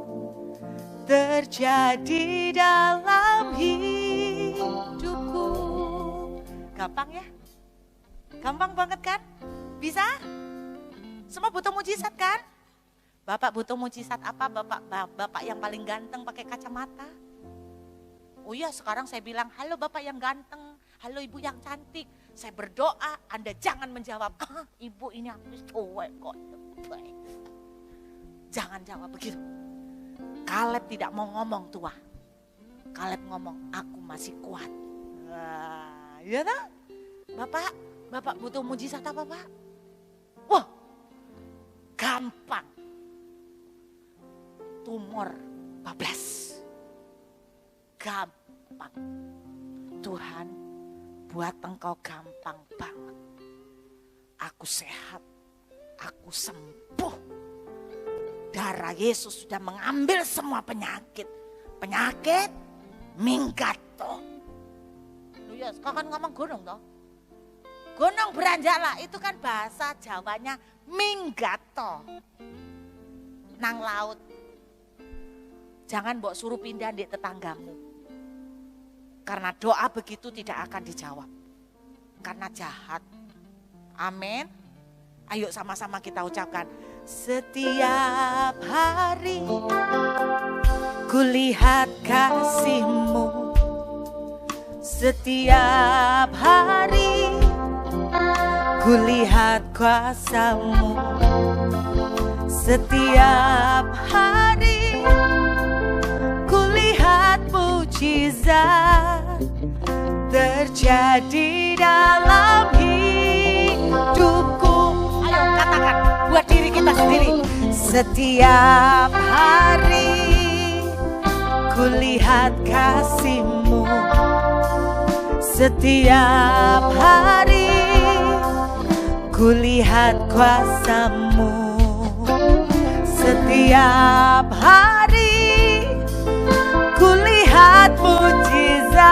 Speaker 2: terjadi dalam hidupku. Gampang ya? Gampang banget kan? Bisa? Semua butuh mujizat kan? Bapak butuh mujizat apa? Bapak yang paling ganteng pakai kacamata. Oh iya, sekarang saya bilang, halo Bapak yang ganteng, halo Ibu yang cantik. Saya berdoa, Anda jangan menjawab, Ibu ini aku cuek kok. Jangan jawab begitu. Kaleb tidak mau ngomong tua. Kaleb ngomong, aku masih kuat. Iya tak? Bapak butuh mujizat apa Pak? Wah, gampang. Tumor bablas. Gampang. Tuhan, buat Engkau gampang banget. Aku sehat, aku sembuh. Darah Yesus sudah mengambil semua penyakit. Penyakit minggat toh. Ya, sekarang ngomong gunung toh. Gunung beranjaklah, itu kan bahasa Jawanya minggat toh. Nang laut. Jangan mbok suruh pindah di tetanggamu. Karena doa begitu tidak akan dijawab. Karena jahat. Amin. Ayo sama-sama kita ucapkan. Setiap hari kulihat kasih-Mu. Setiap hari kulihat kuasa-Mu. Setiap hari kulihat mujizat terjadi dalam hidupku. Ayo katakan buat diri kita sendiri. Setiap hari kulihat kasih-Mu. Setiap hari kulihat kuasa-Mu. Setiap hari kulihat mujizat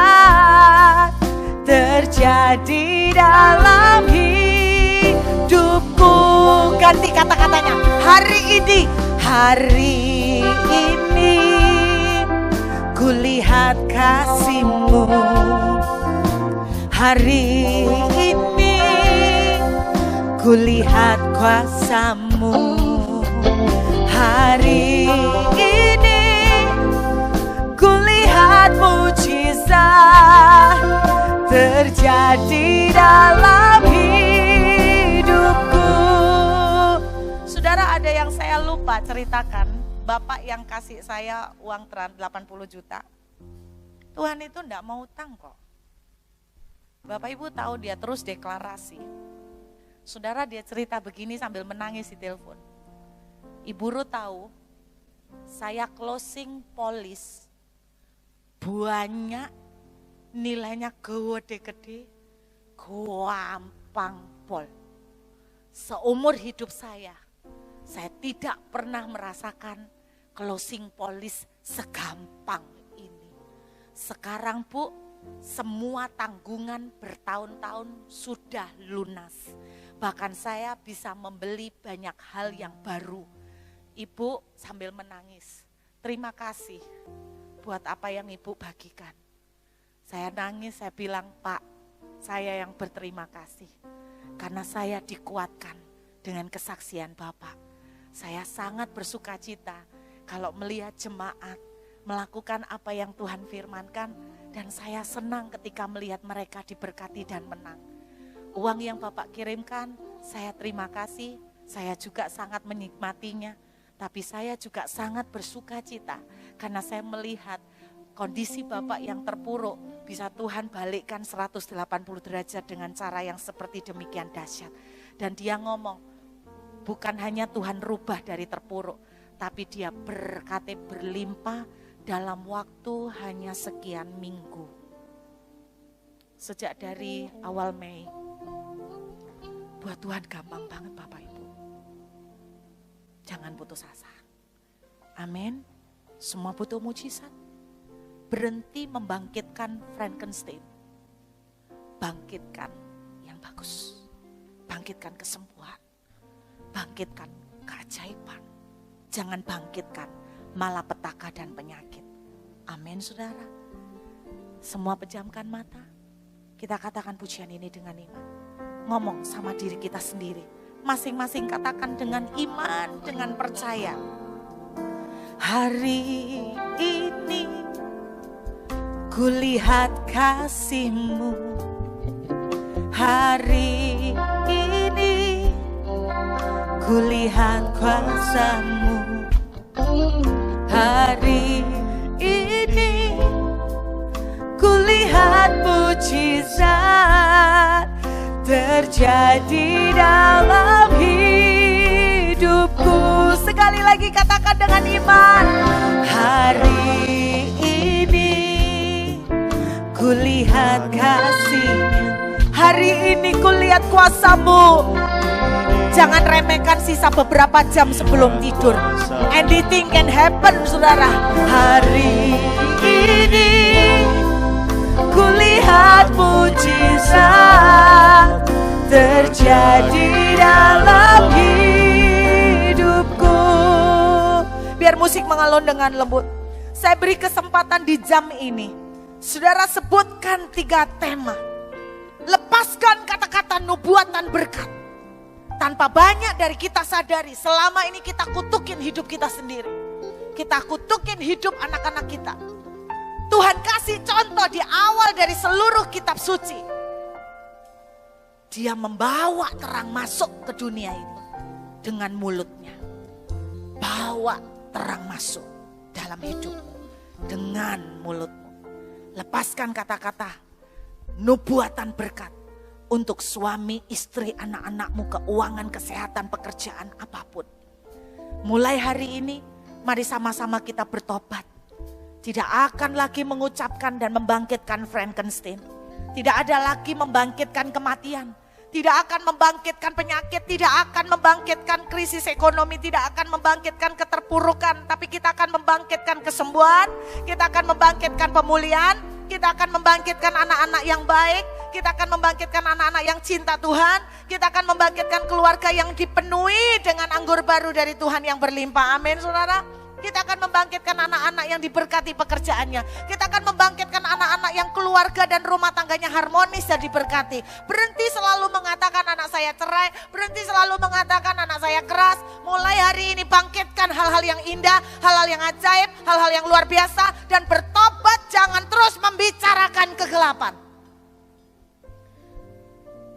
Speaker 2: terjadi dalam hidupku. Ganti kata-katanya. Hari ini kulihat kasih-Mu. Hari ini kulihat kuasa-Mu. Hari ini kulihat mujizat terjadi dalam hidupku. Saudara, ada yang saya lupa ceritakan. Bapak yang kasih saya uang 80 juta. Tuhan itu enggak mau utang kok. Bapak Ibu tahu dia terus deklarasi. Saudara, dia cerita begini sambil menangis di telepon. Ibu Ruth tahu, saya closing polis banyak, nilainya gede-gede, gampang pol. Seumur hidup saya tidak pernah merasakan closing polis segampang ini. Sekarang Bu,
Speaker 1: semua tanggungan bertahun-tahun sudah lunas. Bahkan saya bisa membeli banyak hal yang baru. Ibu sambil menangis, terima kasih buat apa yang ibu bagikan. Saya nangis, saya bilang, Pak, saya yang berterima kasih. Karena saya dikuatkan dengan kesaksian Bapak. Saya sangat bersuka cita kalau melihat jemaat melakukan apa yang Tuhan firmankan. Dan saya senang ketika melihat mereka diberkati dan menang. Uang yang Bapak kirimkan, saya terima kasih. Saya juga sangat menikmatinya. Tapi saya juga sangat bersuka cita karena saya melihat kondisi Bapak yang terpuruk bisa Tuhan balikkan 180 derajat dengan cara yang seperti demikian dahsyat. Dan dia ngomong, bukan hanya Tuhan rubah dari terpuruk, tapi dia berkati berlimpah dalam waktu hanya sekian minggu. Sejak dari awal Mei, buat Tuhan gampang banget Bapak Ibu. Jangan putus asa. Amin. Semua butuh mujizat. Berhenti membangkitkan Frankenstein. Bangkitkan yang bagus. Bangkitkan kesembuhan. Bangkitkan keajaiban. Jangan bangkitkan malapetaka dan penyakit. Amin saudara. Semua pejamkan mata. Kita katakan pujian ini dengan iman. Ngomong sama diri kita sendiri. Masing-masing katakan dengan iman, dengan percaya. Hari ini kulihat kasih-Mu. Hari ini kulihat kuasa-Mu. Hari ini kulihat mujizat terjadi dalam hidupku. Sekali lagi katakan dengan iman. Hari ini kulihat kasih-Mu. Hari ini kulihat kuasa-Mu. Jangan remehkan sisa beberapa jam sebelum tidur. Anything can happen saudara. Hari ini kulihat mujizat terjadi dalam hidupku. Biar musik mengalun dengan lembut. Saya beri kesempatan di jam ini. Saudara sebutkan 3 tema. Lepaskan kata-kata nubuatan berkat. Tanpa banyak dari kita sadari, selama ini kita kutukin hidup kita sendiri. Kita kutukin hidup anak-anak kita. Tuhan kasih contoh di awal dari seluruh kitab suci. Dia membawa terang masuk ke dunia ini dengan mulutnya. Bawa terang masuk dalam hidupmu dengan mulutmu. Lepaskan kata-kata nubuatan berkat untuk suami, istri, anak-anakmu, keuangan, kesehatan, pekerjaan, apapun. Mulai hari ini, mari sama-sama kita bertobat. Tidak akan lagi mengucapkan dan membangkitkan Frankenstein. Tidak ada lagi membangkitkan kematian. Tidak akan membangkitkan penyakit, tidak akan membangkitkan krisis ekonomi, tidak akan membangkitkan keterpurukan. Tapi kita akan membangkitkan kesembuhan, kita akan membangkitkan pemulihan, kita akan membangkitkan anak-anak yang baik, kita akan membangkitkan anak-anak yang cinta Tuhan, kita akan membangkitkan keluarga yang dipenuhi dengan anggur baru dari Tuhan yang berlimpah. Amin saudara. Kita akan membangkitkan anak-anak yang diberkati pekerjaannya. Kita akan membangkitkan anak-anak yang keluarga dan rumah tangganya harmonis dan diberkati. Berhenti selalu mengatakan anak saya cerai, berhenti selalu mengatakan anak saya keras. Mulai hari ini bangkitkan hal-hal yang indah, hal-hal yang ajaib, hal-hal yang luar biasa. Dan bertobat, jangan terus membicarakan kegelapan.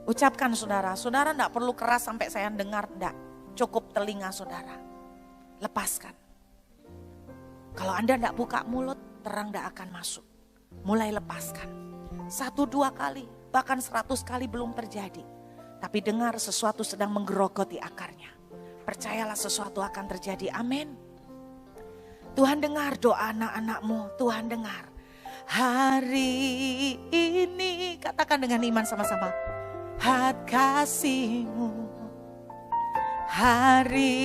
Speaker 1: Ucapkan saudara, saudara enggak perlu keras sampai saya dengar, enggak. Cukup telinga saudara. Lepaskan. Kalau Anda tidak buka mulut, terang tidak akan masuk. Mulai lepaskan. 1, 2 kali, bahkan 100 kali belum terjadi. Tapi dengar sesuatu sedang menggerogoti akarnya. Percayalah sesuatu akan terjadi. Amin. Tuhan dengar doa anak-anakmu. Tuhan dengar. Hari ini, katakan dengan iman sama-sama. Lihat kasih-Mu. Hari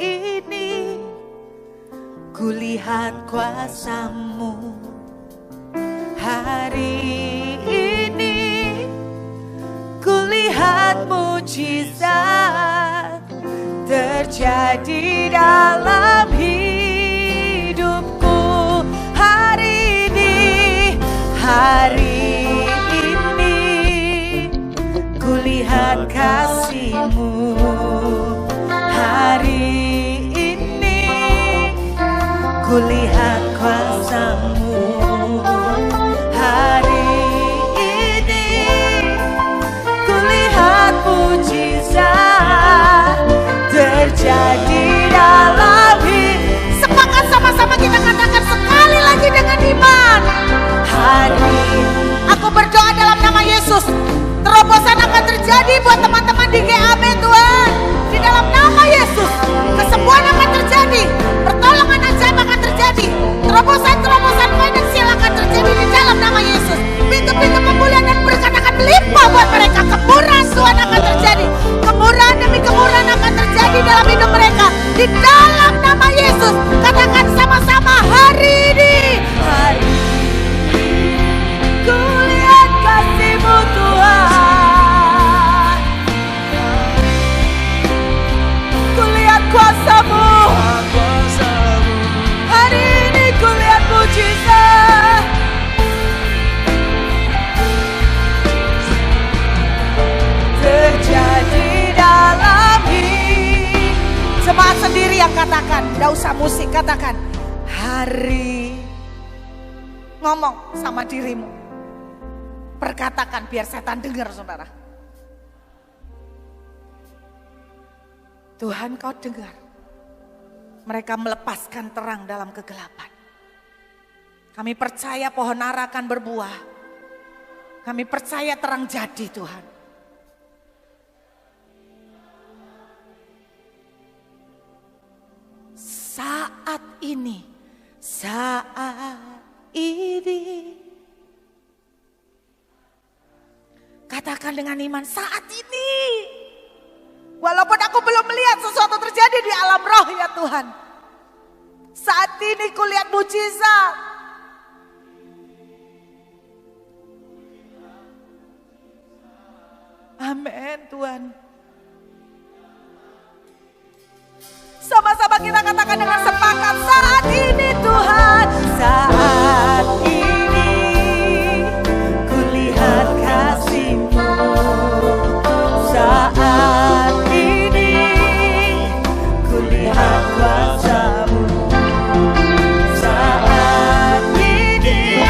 Speaker 1: ini kulihat kuasa-Mu. Hari mujizat terjadi dalam hidupku hari ini. Kulihat kasih-Mu hari ini, kulihat kuasa-Mu hari ini, kulihat mujizat terjadi dalam hidup. Sepakat sama-sama kita katakan sekali lagi dengan iman. Hari aku berdoa dalam nama Yesus, terobosan akan terjadi buat teman-teman di GAB Tuhan. Di dalam nama Yesus, kesembuhan akan terjadi, pertolongan ajaib akan terjadi, terobosan-terobosan finansial akan terjadi di dalam nama Yesus. Pintu-pintu pemulihan dan berkat akan melimpah buat mereka. Kemurahan Tuhan akan terjadi, kemurahan demi kemurahan akan terjadi dalam hidup mereka. Di dalam nama Yesus, katakan sama-sama hari ini. Hari kulihat kasih-Mu Tuhan, kulihat kuasa-Mu hari ini, kulihat mujizat terjadi dalam hidup. Jemaat sendiri yang katakan, tidak usah musik, katakan hari. Ngomong sama dirimu, perkatakan biar setan dengar, saudara. Tuhan, Kau dengar mereka melepaskan terang dalam kegelapan. Kami percaya pohon ara akan berbuah. Kami percaya terang jadi, Tuhan. Saat ini katakan dengan iman, saat ini. Walaupun aku belum melihat sesuatu terjadi di alam roh ya Tuhan, saat ini kulihat mujizat. Amin Tuhan. Sama-sama kita katakan dengan sepakat, saat ini Tuhan, saat ini kulihat kasih-Mu, saat ini kulihat kuasa-Mu, saat ini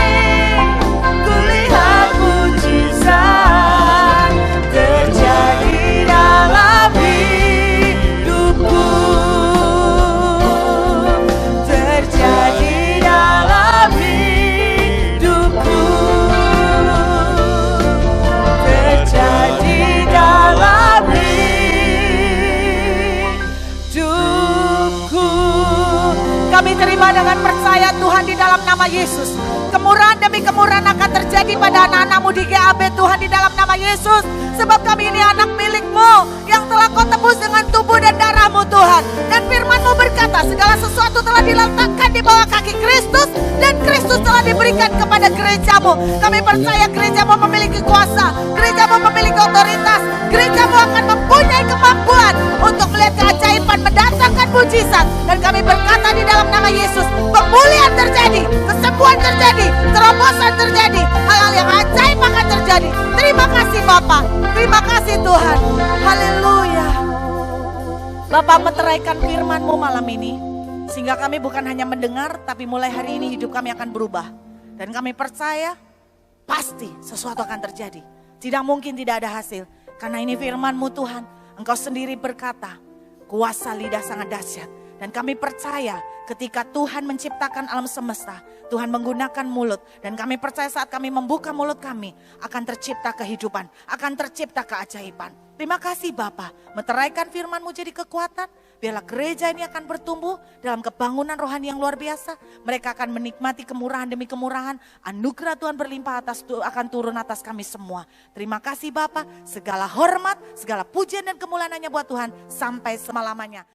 Speaker 1: kulihat mujizat terjadi dalam hidupku, terjadi dalam hidupku, terjadi dalam hidupku. Kami terima dengan percaya Tuhan di dalam nama Yesus. Kemurahan demi kemurahan akan terjadi pada anak-anak-Mu di GAB Tuhan di dalam nama Yesus. Sebab kami ini anak milik-Mu yang telah Kau tebus dengan tubuh dan darah-Mu Tuhan. Dan firman-Mu berkata segala sesuatu telah diletakkan di bawah kaki Kristus dan Kristus telah diberikan kepada gereja-Mu. Kami percaya gereja-Mu memiliki kuasa, gereja-Mu memiliki otoritas, gereja-Mu akan mempunyai kemampuan untuk melihat keajaiban, mendatangkan mujizat. Dan kami berkata di dalam nama Yesus, pemulihan terjadi, kesembuhan terjadi, terobosan terjadi, hal-hal yang ajaib akan terjadi. Terima kasih Bapak, terima kasih Tuhan. Haleluya. Bapak meteraikan firman-Mu malam ini, sehingga kami bukan hanya mendengar, tapi mulai hari ini hidup kami akan berubah. Dan kami percaya pasti sesuatu akan terjadi. Tidak mungkin tidak ada hasil, karena ini firman-Mu Tuhan. Engkau sendiri berkata, kuasa lidah sangat dahsyat. Dan kami percaya ketika Tuhan menciptakan alam semesta, Tuhan menggunakan mulut. Dan kami percaya saat kami membuka mulut kami, akan tercipta kehidupan, akan tercipta keajaiban. Terima kasih Bapa, meteraikan firman-Mu jadi kekuatan. Biarlah gereja ini akan bertumbuh dalam kebangunan rohani yang luar biasa. Mereka akan menikmati kemurahan demi kemurahan. Anugerah Tuhan berlimpah akan turun atas kami semua. Terima kasih Bapa, segala hormat, segala pujian dan kemuliaan hanya buat Tuhan sampai selama-lamanya.